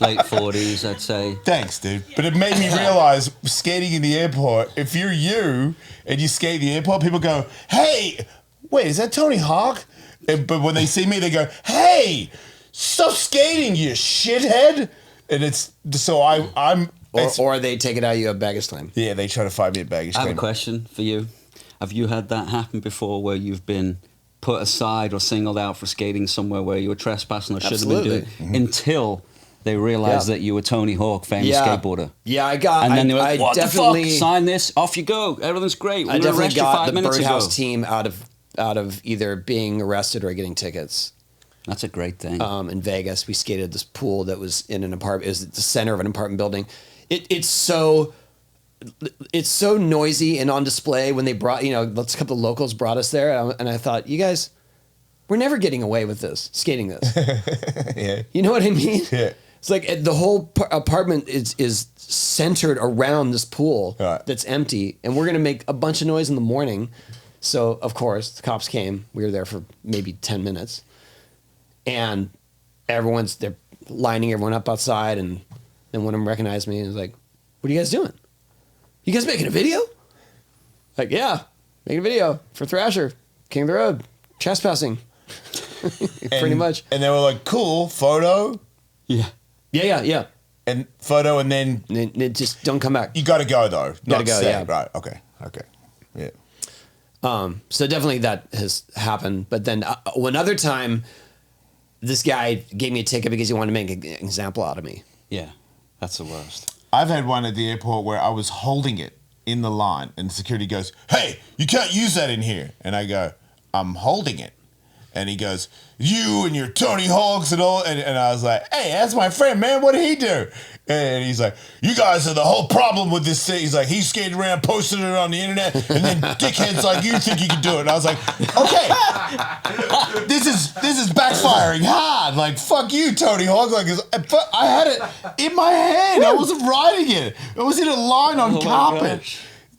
Late 40s, I'd say. Thanks, dude. But it made me realize skating in the airport, if you're you and you skate in the airport, people go, hey, wait, is that Tony Hawk? But when they see me, they go, hey, stop skating, you shithead. And it's so I'm. Or they take it out of you at baggage claim. Yeah, they try to find me at baggage claim. I have a question for you. Have you had that happen before where you've been put aside or singled out for skating somewhere where you were trespassing or should have been doing until they realized that you were Tony Hawk, famous skateboarder? Yeah, I got. And then they were like, what the fuck? definitely Sign this, off you go. Everything's great. I definitely got the minutes Birdhouse ago. team out of either being arrested or getting tickets. That's a great thing. In Vegas, we skated this pool that was in an apartment. It was at the center of an apartment building. It's so noisy and on display. When they brought, a couple of locals brought us there, and I thought, you guys, we're never getting away with this, skating this. Yeah. You know what I mean? Yeah. It's like the whole apartment is centered around this pool that's empty, and we're gonna make a bunch of noise in the morning. So of course the cops came. We were there for maybe 10 minutes, and they're lining everyone up outside, and then one of them recognized me and was like, what are you guys doing? You guys making a video? Like, yeah, making a video for Thrasher, King of the Road, trespassing. Pretty much. And they were like, cool, photo. Yeah. Yeah. And photo, and then just don't come back. you got to go though. Gotta go, yeah. Right. Okay. Yeah. So definitely that has happened. But then one other time, this guy gave me a ticket because he wanted to make an example out of me. Yeah. That's the worst. I've had one at the airport where I was holding it in the line, and security goes, "Hey, you can't use that in here." And I go, "I'm holding it." And he goes, "You and your Tony Hawks and all." And I was like, "Hey, that's my friend, man. What did he do?" And he's like, "You guys are the whole problem with this thing." He's like, "He skated around, posted it on the internet, and then dickheads like you think you can do it." And I was like, "Okay, this is backfiring hard. Like, fuck you, Tony Hawk." Like, I had it in my hand. I wasn't riding it. It was in a line on carpet.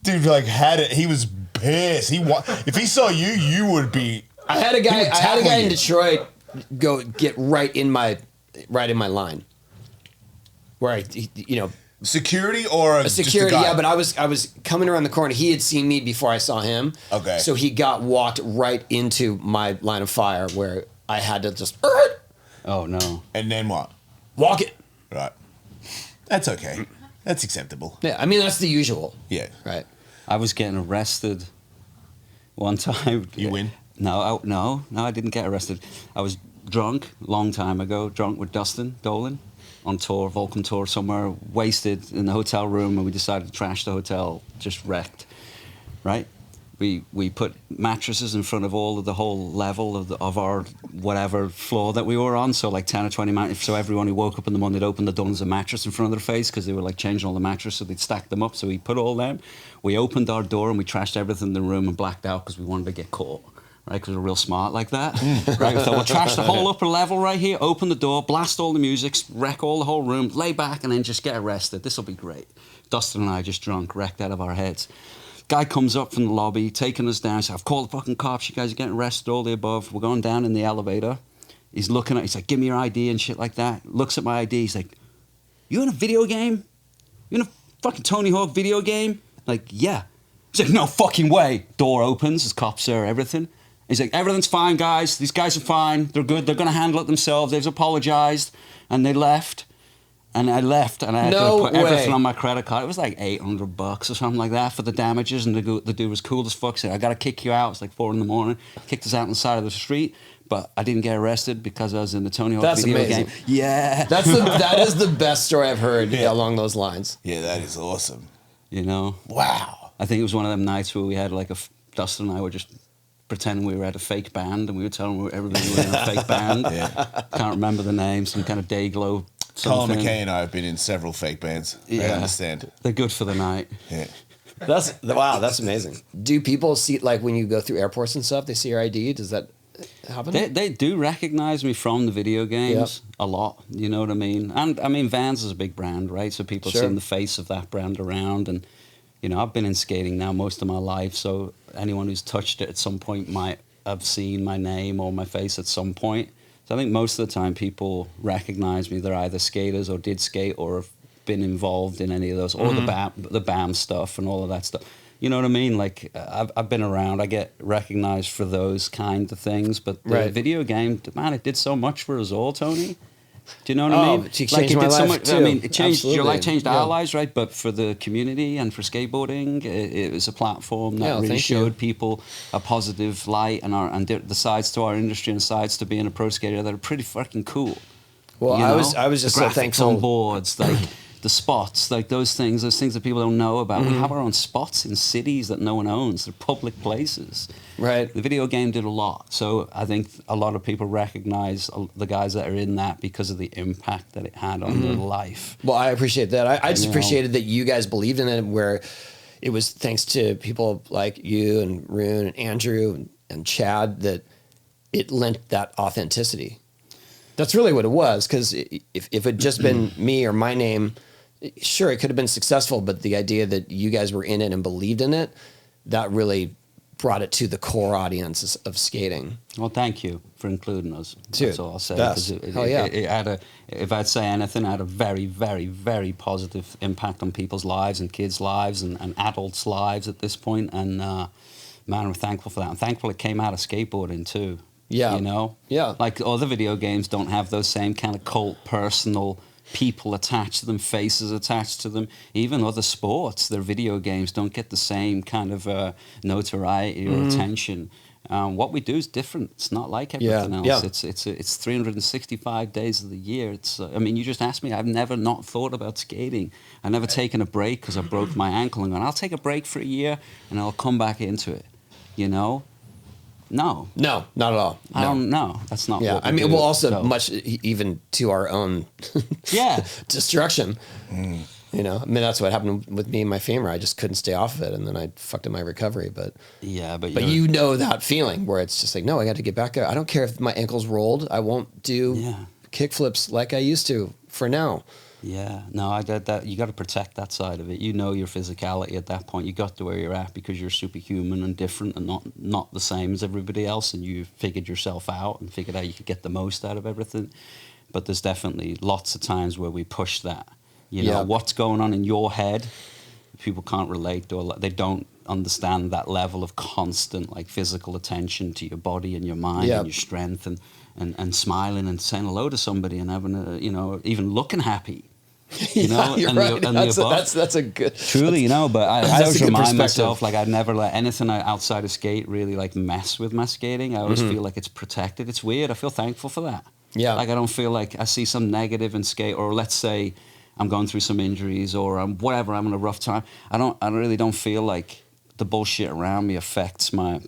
Dude, like, had it. He was pissed. If he saw you, you would be. I had a guy in Detroit go get right in my line, where security or a security. Yeah, but I was coming around the corner. He had seen me before I saw him. Okay. So he got walked right into my line of fire, where I had to just. Oh no! And then what? Walk it. Right. That's okay. That's acceptable. Yeah, I mean that's the usual. Yeah. Right. I was getting arrested one time. You win? No, I didn't get arrested. I was drunk a long time ago, drunk with Dustin Dolan on tour, Vulcan tour somewhere, wasted in the hotel room, and we decided to trash the hotel, just wrecked, right? We put mattresses in front of the whole level of our whatever floor that we were on, so like 10 or 20 mattresses, so everyone who woke up in the morning, they'd open the door, there's a mattress in front of their face, because they were like changing all the mattresses, so they'd stack them up, so we put all them, we opened our door and we trashed everything in the room and blacked out because we wanted to get caught. Right, because we're real smart like that. Right, so we'll trash the whole upper level right here, open the door, blast all the music, wreck all the whole room, lay back, and then just get arrested. This will be great. Dustin and I just drunk, wrecked out of our heads. Guy comes up from the lobby, taking us down. He said, "I've called the fucking cops. You guys are getting arrested, all the above." We're going down in the elevator. He's looking at, he's like, "Give me your ID and shit like that." Looks at my ID. He's like, "You in a video game? You in a fucking Tony Hawk video game?" Like, "Yeah." He's like, "No fucking way." Door opens. There's cops there, everything. He's like, "Everything's fine, guys. These guys are fine. They're good. They're going to handle it themselves." They've apologized. And they left. And I left. And I had to put everything on my credit card. It was like $800 or something like that for the damages. And the dude was cool as fuck. Said, "I got to kick you out." It's like 4 a.m. Kicked us out on the side of the street. But I didn't get arrested because I was in the Tony Hawk video amazing. game. Yeah. That is the best story I've heard along those lines. Yeah, that is awesome. You know? Wow. I think it was one of them nights where we had like Dustin and I were just pretending we were at a fake band, and we were telling everybody we were in a fake band. Yeah. Can't remember the name, some kind of Dayglow. Colin McKay and I have been in several fake bands. Yeah. I understand. They're good for the night. Yeah. That's amazing. Do people see, like, when you go through airports and stuff, they see your ID? Does that happen? They do recognize me from the video games a lot. You know what I mean? And I mean, Vans is a big brand, right? So people have seen the face of that brand around, and you know, I've been in skating now most of my life, so anyone who's touched it at some point might have seen my name or my face at some point. So I think most of the time people recognize me. They're either skaters or did skate or have been involved in any of those, or the BAM stuff and all of that stuff. You know what I mean? Like, I've been around. I get recognized for those kind of things. But the video game, man, it did so much for us all, Tony. Do you know what I mean? It changed my life too. I mean, it changed Absolutely. your life, changed our lives, right? But for the community and for skateboarding, it was a platform that really showed people a positive light and the sides to our industry and sides to being a pro skater that are pretty fucking cool. Well, you know? I was just the so graphics thankful. on boards, like the spots, like those things that people don't know about. We have our own spots in cities that no one owns. They're public places. Right. The video game did a lot. So I think a lot of people recognize the guys that are in that because of the impact that it had on their life. Well, I appreciate that. I just appreciated that you guys believed in it, where it was thanks to people like you and Rune and Andrew and Chad that it lent that authenticity. That's really what it was, because if it had just been me or my name, sure, it could have been successful, but the idea that you guys were in it and believed in it, that really brought it to the core audience of skating. Well, thank you for including us. Dude, that's all I'll say. best. Hell yeah. It had if I'd say anything, it had a very, very, very positive impact on people's lives and kids' lives and adults' lives at this point. And man, we're thankful for that. I'm thankful it came out of skateboarding too. Yeah. You know? Yeah. Like other video games don't have those same kind of cult, personal people attached to them, faces attached to them. Even other sports, their video games don't get the same kind of notoriety or attention. What we do is different. It's not like everything else. Yeah. It's 365 days of the year. It's I mean, you just asked me. I've never not thought about skating. I've never taken a break because I broke my ankle and gone, I'll take a break for a year and I'll come back into it. You know? No, not at all. I don't know. That's not. Yeah, what we I mean, do, well, also so. much even to our own destruction. You know, I mean, that's what happened with me and my femur. I just couldn't stay off of it, and then I fucked up my recovery. But you know that feeling where it's just like, no, I got to get back there. I don't care if my ankle's rolled. I won't do kick flips like I used to for now. Yeah, no, I did that. You got to protect that side of it. You know your physicality at that point. You got to where you're at because you're superhuman and different and not the same as everybody else. And you figured yourself out and figured out you could get the most out of everything. But there's definitely lots of times where we push that. You know, what's going on in your head, people can't relate or they don't understand that level of constant like physical attention to your body and your mind and your strength and smiling and saying hello to somebody and having a, you know, even looking happy. You know, you're and right. That's a good. Truly, you know, but I always good remind perspective. myself like I'd never let anything outside of skate really like mess with my skating. I always feel like it's protected. It's weird. I feel thankful for that. Yeah. Like I don't feel like I see some negative in skate, or let's say I'm going through some injuries or whatever. I'm in a rough time. I really don't feel like the bullshit around me affects my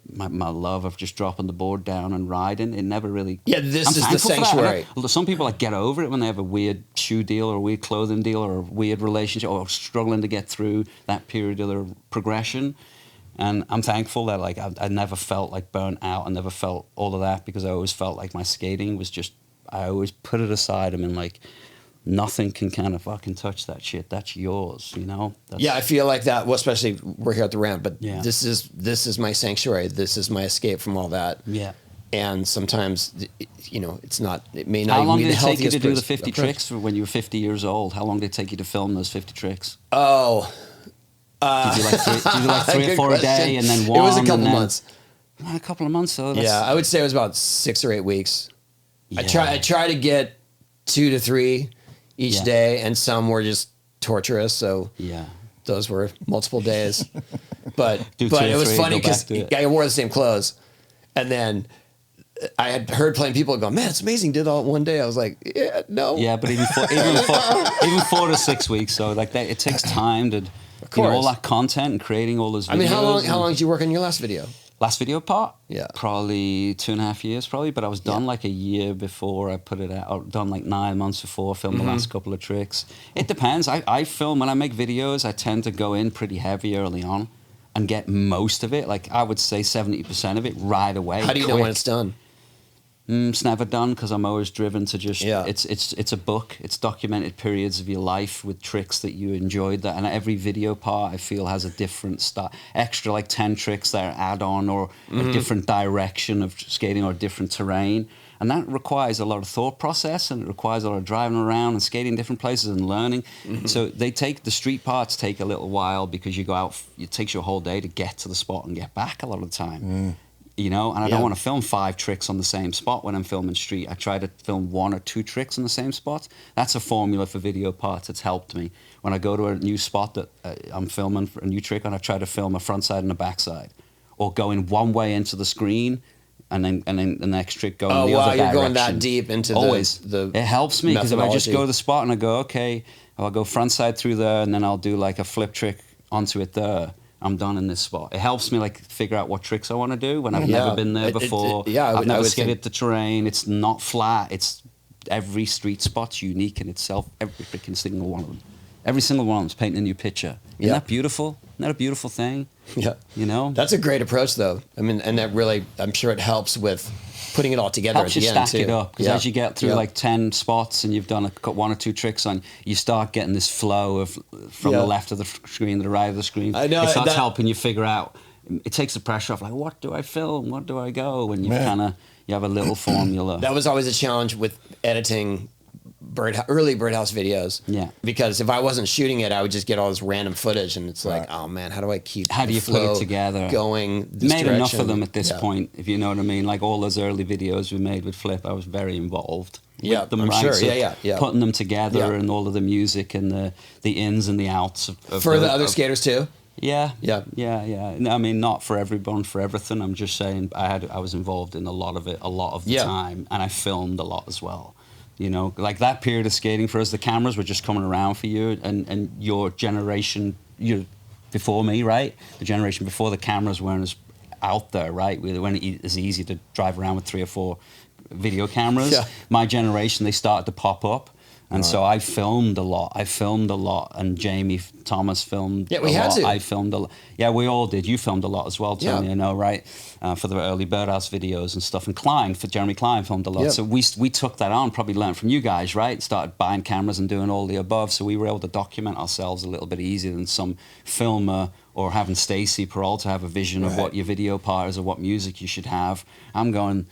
love of just dropping the board down and riding. It never really. Yeah, this I'm is the thankful for that. sanctuary. Some people like get over it when they have a weird shoe deal or a weird clothing deal or a weird relationship or struggling to get through that period of their progression. And I'm thankful that like I never felt like burnt out. I never felt all of that because I always felt like my skating was just. I always put it aside. I mean, like nothing can kind of fucking touch that shit. That's yours, you know. Yeah, I feel like that. Well, especially we're here at the ramp, but this is my sanctuary. This is my escape from all that. Yeah. And sometimes, you know, it's not. It may not. How long be did the it take you to healthiest do the 50 tricks when you were 50 years old? How long did it take you to film those 50 tricks? Oh. Did you like three or four a day and then one? It was a couple months. A couple of months, though. Yeah, I would say it was about 6 or 8 weeks. Yeah. I try to get 2 to 3 each day, and some were just torturous. So those were multiple days. But it was funny because I wore the same clothes, and then I had heard plenty of people go, "Man, it's amazing! Did all in one day." I was like, "Yeah, no." Yeah, but even 4 to 6 weeks. So like that, it takes time to, you know, all that content and creating all those videos. I mean, how long did you work on your last video? Last video part? Yeah. Probably 2.5 years, probably. But I was done like a year before I put it out. Or done like 9 months before I filmed the last couple of tricks. It depends. I film, when I make videos, I tend to go in pretty heavy early on and get most of it. Like I would say 70% of it right away. How do you know when it's done? It's never done because I'm always driven to just. It's a book. It's documented periods of your life with tricks that you enjoyed. That and every video part I feel has a different extra like 10 tricks that are add on or a different direction of skating or different terrain, and that requires a lot of thought process and it requires a lot of driving around and skating different places and learning. So the street parts take a little while because you go out. It takes you a whole day to get to the spot and get back a lot of the time. You know, and I don't want to film 5 tricks on the same spot when I'm filming street. I try to film 1 or 2 tricks on the same spot. That's a formula for video parts. It's helped me. When I go to a new spot that I'm filming for a new trick and I try to film a front side and a back side, or going one way into the screen and then the next trick going the other direction. You're going that deep into the it helps me because if I just go to the spot and I go, okay, I'll go front side through there and then I'll do like a flip trick onto it there. I'm done in this spot. It helps me like figure out what tricks I want to do when I've never been there before. I've never skidded the terrain. It's not flat. It's every street spot's unique in itself. Every freaking single one of them. Every single one of them's painting a new picture. Isn't that beautiful? Isn't that a beautiful thing? Yeah. You know? That's a great approach though. I mean, and that really, I'm sure it helps with putting it all together helps at the you end stack it up because as you get through like 10 spots and you've done 1 or 2 tricks on, you start getting this flow of from the left of the screen to the right of the screen. I know, it starts helping you figure out. It takes the pressure off. Like, what do I film? What do I go? When you you have a little formula. That was always a challenge with editing early Birdhouse videos. Yeah. Because if I wasn't shooting it, I would just get all this random footage, and it's like, oh man, how do I keep? How do you put it together? Going. This made direction? Enough of them at this point, if you know what I mean. Like all those early videos we made with Flip, I was very involved. Yeah, with them, I'm right? sure. So Yeah. Putting them together and all of the music and the ins and the outs of for the other skaters too. Yeah. Yeah. No, I mean, not for everyone, for everything. I'm just saying I was involved in a lot of it, a lot of the time, and I filmed a lot as well. You know, like that period of skating for us, the cameras were just coming around for you, and your generation, you before me, right? The generation before, the cameras weren't as out there, right? They weren't as easy to drive around with 3 or 4 video cameras. Yeah. My generation, they started to pop up. And so I filmed a lot. And Jamie Thomas filmed Yeah, we a had lot. to. I filmed a lot. Yeah, we all did. You filmed a lot as well, Tony, Yeah. I know, right? For the early Birdhouse videos and stuff. And Jeremy Klein filmed a lot. Yep. So we took that on, probably learned from you guys, right? Started buying cameras and doing all the above. So we were able to document ourselves a little bit easier than some filmer or having Stacey Peralta have a vision of what your video part is or what music you should have. I'm going,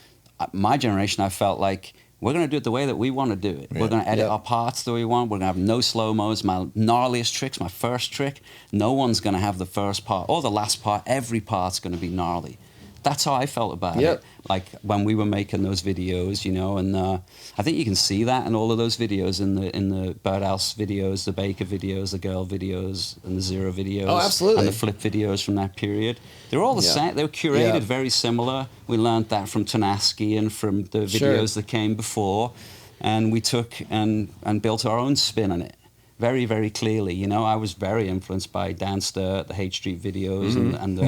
my generation, I felt like, we're going to do it the way that we want to do it. We're going to edit our parts the way we want. We're going to have no slow-mos. My gnarliest tricks, my first trick, no one's going to have the first part or the last part. Every part's going to be gnarly. That's how I felt about it. Like when we were making those videos, you know, and I think you can see that in all of those videos, in the Birdhouse videos, the Baker videos, the Girl videos, and the Zero videos. Oh, absolutely. And the Flip videos from that period. They're all the same. They were curated very similar. We learned that from Tanaski and from the videos that came before. And we took and built our own spin on it. Very, very clearly, you know, I was very influenced by Dan Sturt, the Hate Street videos, and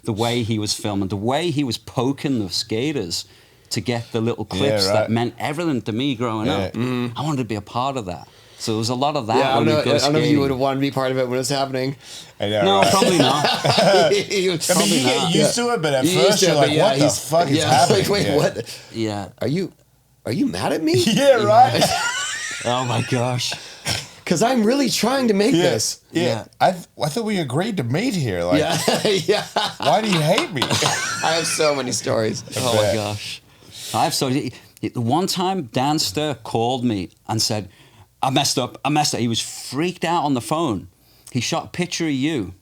the way he was filming, the way he was poking the skaters to get the little clips that meant everything to me growing up. I wanted to be a part of that. So there was a lot of that. Yeah, I when don't know if you would skating. have wanted to be part of it when it was happening. I know, No, right? probably not. I mean, you get used to it, but at first you're like, what the fuck is happening? Like, wait, what? Yeah. Are you mad at me? Yeah, right? Oh my gosh. Because I'm really trying to make this. Yeah. I thought we agreed to meet here. Like, Yeah. why do you hate me? I have so many stories. Oh my gosh. One time, Dan Sturt called me and said, I messed up. He was freaked out on the phone. He shot a picture of you,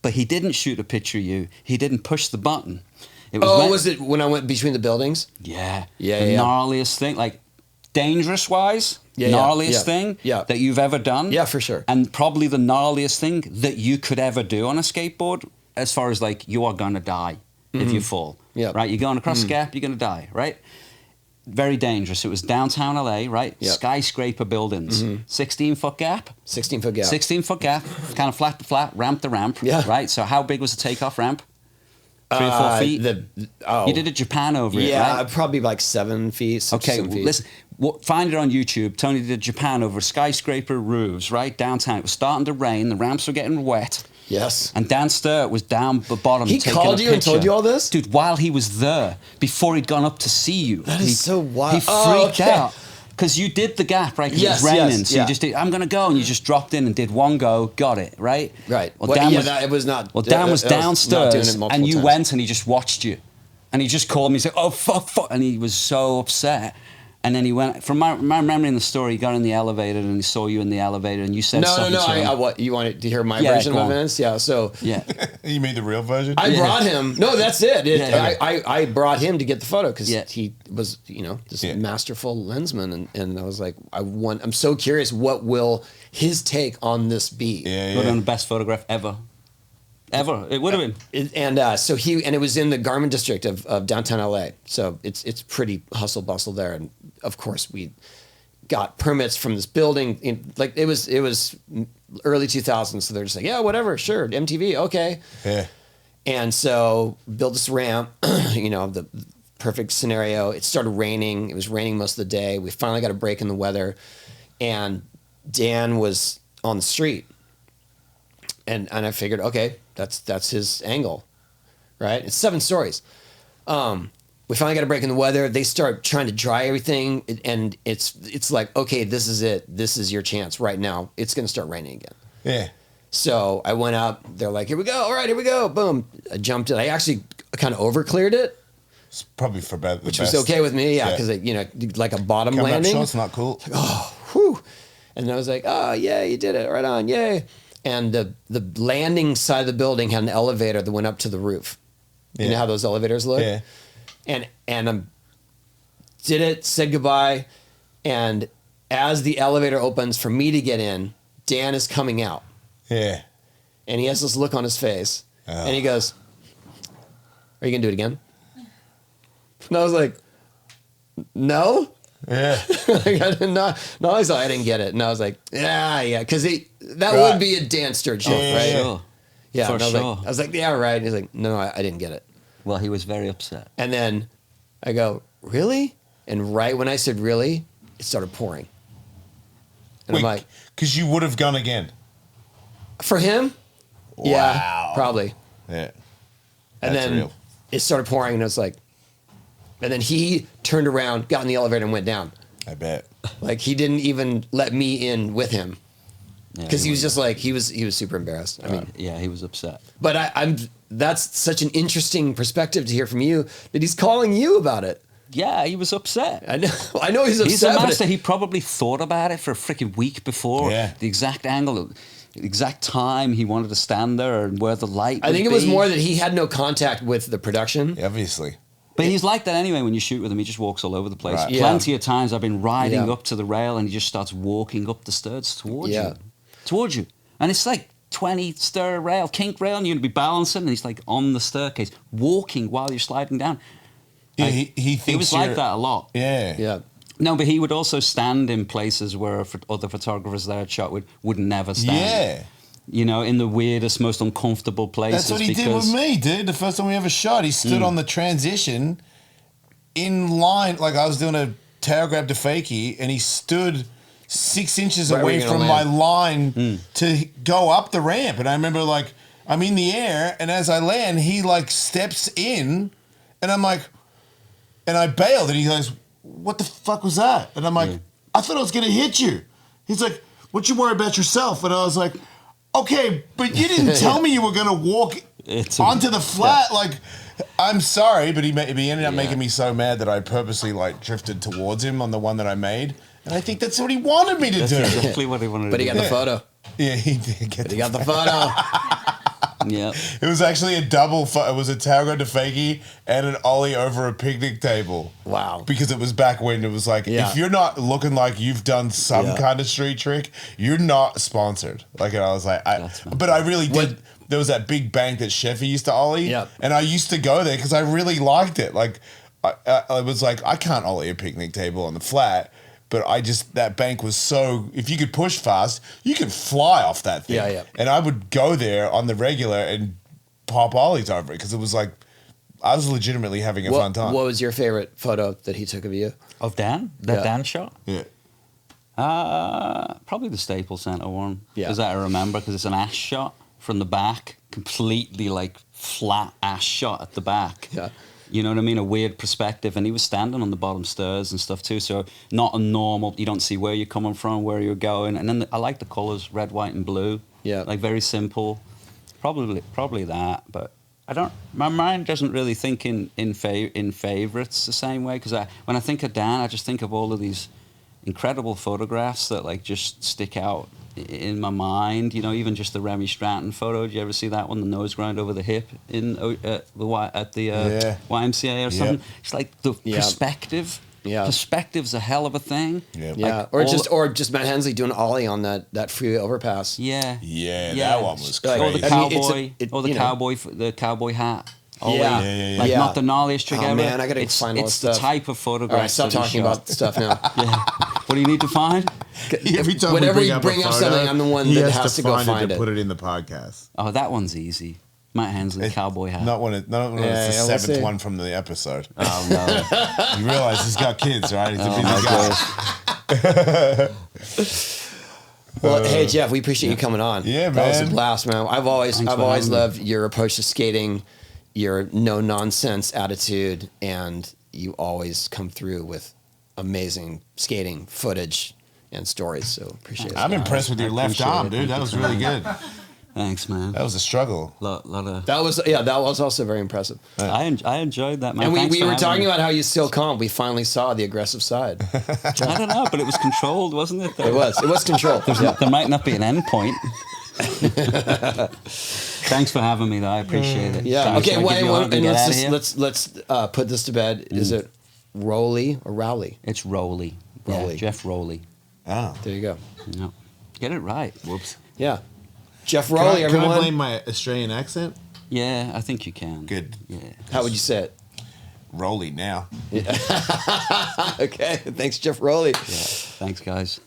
but he didn't shoot a picture of you. He didn't push the button. It was Was it when I went between the buildings? Yeah. Yeah, The yeah. gnarliest thing, like dangerous-wise, Yeah, gnarliest thing that you've ever done. Yeah, for sure. And probably the gnarliest thing that you could ever do on a skateboard, as far as like, you are going to die if you fall. Yeah. Right? You're going across a gap, you're going to die, right? Very dangerous. It was downtown LA, right? Yep. Skyscraper buildings. 16-foot gap. 16-foot gap. 16-foot gap, kind of flat to flat, ramp to ramp. Yeah. Right? So how big was the takeoff ramp? 3 or 4 feet? You did a Japan over it, right? Probably like 7 feet, 6 Okay, 7 feet. listen, find it on YouTube. Tony did Japan over skyscraper roofs, right? Downtown. It was starting to rain. The ramps were getting wet. Yes. And Dan Sturt was down the bottom He taking called a you and told picture. you all this? Dude, while he was there, before he'd gone up to see you. That is so wild. He freaked out. Because you did the gap, right? Because Yes, it was raining. yes, so yeah. you just did, I'm going to go. And you just dropped in and did one go, got it, right? Right. Well, Dan it was not. Well, Dan was that not doing downstairs, it multiple and you times. went and he just watched you. And he just called me and said, oh, fuck. And he was so upset. And then he went, from my memory in the story, he got in the elevator and he saw you in the elevator and you said something to him. What, you wanted to hear my Yeah, version go of on. events? Yeah, so Yeah. You made the real version? I brought him. No, that's it. Yeah. I brought him to get the photo because Yeah. he was, this masterful lensman. And I was like, I'm so curious, what will his take on this be? Would have been the best photograph ever. Ever. It would have been. It was in the Garment district of downtown LA. So it's pretty hustle bustle there. And of course we got permits from this building. It was early 2000s. So they're just like, yeah, whatever. Sure. MTV. Okay. Yeah. And so built this ramp, the perfect scenario. It started raining. It was raining most of the day. We finally got a break in the weather and Dan was on the street. And I figured, okay, that's his angle, right? It's 7 stories. We finally got a break in the weather. They start trying to dry everything, and it's like, okay, this is it. This is your chance right now. It's going to start raining again. Yeah. So I went up. They're like, here we go. All right, here we go. Boom. I jumped in. I actually kind of overcleared it, It's probably for the which best. was okay with me. Yeah, because like a bottom Coming up landing. short's not cool. Oh, whew. And I was like, oh, yeah, you did it. Right on. Yay. And the landing side of the building had an elevator that went up to the roof. You know how those elevators look? Yeah. And did it, said goodbye. And as the elevator opens for me to get in, Dan is coming out. Yeah. and he has this look on his face, and he goes, "Are you gonna do it again?" And I was like, "No." Yeah. Like, I didn't know. No, I didn't get it, and I was like, "Yeah," because that Right. would be a dance joke, right? Sure. Yeah, For and I sure. was like, "Yeah, right." And he's like, "No, I didn't get it." Well, he was very upset. And then I go, "Really?" And right when I said "really," it started pouring. And I'm like, because you would have gone again. "For him, yeah, Wow. probably." Yeah. And That's then real. it started pouring, and I was like, and then he turned around, got in the elevator, and went down. I bet. Like he didn't even let me in with him Yeah, because he was just like he was super embarrassed. I mean, Yeah, he was upset. but I'm that's such an interesting perspective to hear from you that he's calling you about it. Yeah, he was upset. I know he's upset. He's a but master. He probably thought about it for a freaking week before. Yeah. The exact angle, the exact time he wanted to stand there and where the light I think it would was be. more that he had no contact with the production. Obviously. But he's like that anyway when you shoot with him. He just walks all over the place. Right. Yeah. Plenty of times I've been riding Yeah. up to the rail and he just starts walking up the stairs towards Yeah. you. Towards you. And it's like 20 stair rail, kink rail, and you're going to be balancing, and he's like on the staircase, walking while you're sliding down. Yeah, he thinks He was like you're- that a lot. Yeah. Yeah. No, but he would also stand in places where other photographers that I'd shot would never stand. Yeah. You know, in the weirdest, most uncomfortable places. That's what he did with me, dude. The first time we ever shot, he stood on the transition in line. Like I was doing a tail grab to fakie, and he stood 6 inches Right where away you're gonna from my land. line to go up the ramp. And I remember, like, I'm in the air, and as I land, he, like, steps in, and I'm like, and I bailed, and he goes, "What the fuck was that?" And I'm like, "I thought I was going to hit you." He's like, "What you worry about yourself?" And I was like, "Okay, but you didn't tell me you were going to walk onto the flat." Like, I'm sorry, but he ended up making me so mad that I purposely, like, drifted towards him on the one that I made. And I think that's what he wanted me to That's do. exactly what he wanted But to he do. got the photo. Yeah, he did get He got the photo. Yeah. It was actually a double. It was a tail grab to fakie and an ollie over a picnic table. Wow. Because it was back when it was like, Yeah. if you're not looking like you've done some Yeah. kind of street trick, you're not sponsored. Like, and I was like, but I really did. There was that big bank that Sheffy used to ollie. Yeah. And I used to go there because I really liked it. Like, I was like, I can't ollie a picnic table on the flat. But that bank was so, if you could push fast, you could fly off that thing. Yeah, yeah. And I would go there on the regular and pop ollies over it because it was like, I was legitimately having a fun time. What was your favorite photo that he took of you? Of Dan? That Yeah. Dan shot? Yeah. Probably the Staples Center one. Yeah. Because I remember, because it's an ass shot from the back, completely like flat ass shot at the back. Yeah. You know what I mean? A weird perspective. And he was standing on the bottom stairs and stuff too. So not a normal, you don't see where you're coming from, where you're going. And then I like the colors, red, white, and blue. Yeah. Like very simple. Probably that. But my mind doesn't really think in favorites the same way. Because when I think of Dan, I just think of all of these incredible photographs that like just stick out in my mind. You know, even just the Remy Stratton photo. Did you ever see that one? The nose grind over the hip at the YMCA or something. It's like the perspective. Yeah. Perspective's a hell of a thing. Yeah. Yeah, Like, or just Matt Hensley doing an ollie on that freeway overpass. Yeah. Yeah, that one was Like, crazy. Or the I mean, cowboy, it's or the you know. cowboy, the cowboy hat. Ollie. Yeah. Like Yeah. not the gnarliest trick Oh, ever. man, I gotta it's, find all it's this the stuff. type of photograph. All right, stop talking about stuff now. Yeah. What do you need to find? Every time Whenever we you bring up something, I'm the one he that has has to go find it. put it in the podcast. Oh, that one's easy. Matt Hensley, cowboy hat. Not when it's the we'll seventh see. one from the episode. Oh no. You realize he's got kids, right? He's a busy my guy. Well, hey Jeff, we appreciate you coming on. Yeah, that was a man. blast, man. I've always Thanks for having me. loved your approach to skating, your no nonsense attitude, and you always come through with amazing skating footage and stories. So appreciate it. I'm impressed with your left appreciate arm, it. dude. That was really good. Thanks, man. That was a struggle. Lot of. That was also very impressive. I enjoyed that, man. And Thanks we for were having talking me. about how you still calm. We finally saw the aggressive side. I don't know, but it was controlled, wasn't it? It was controlled. Yeah. There might not be an end point. Thanks for having me, though. I appreciate it. Yeah. Sorry, Okay. should I give Wait. you a hug and get out of here? Let's put this to bed. Is it Rowley or Rowley? It's Rowley. Rowley. Yeah, Geoff Rowley. Oh. There you go. Yeah. Get it right. Whoops. Yeah. Geoff Rowley, Can I everyone. blame my Australian accent? Yeah, I think you can. Good. Yeah. How would you say it? Rolly now. Okay, thanks, Geoff Rowley. Thanks, guys.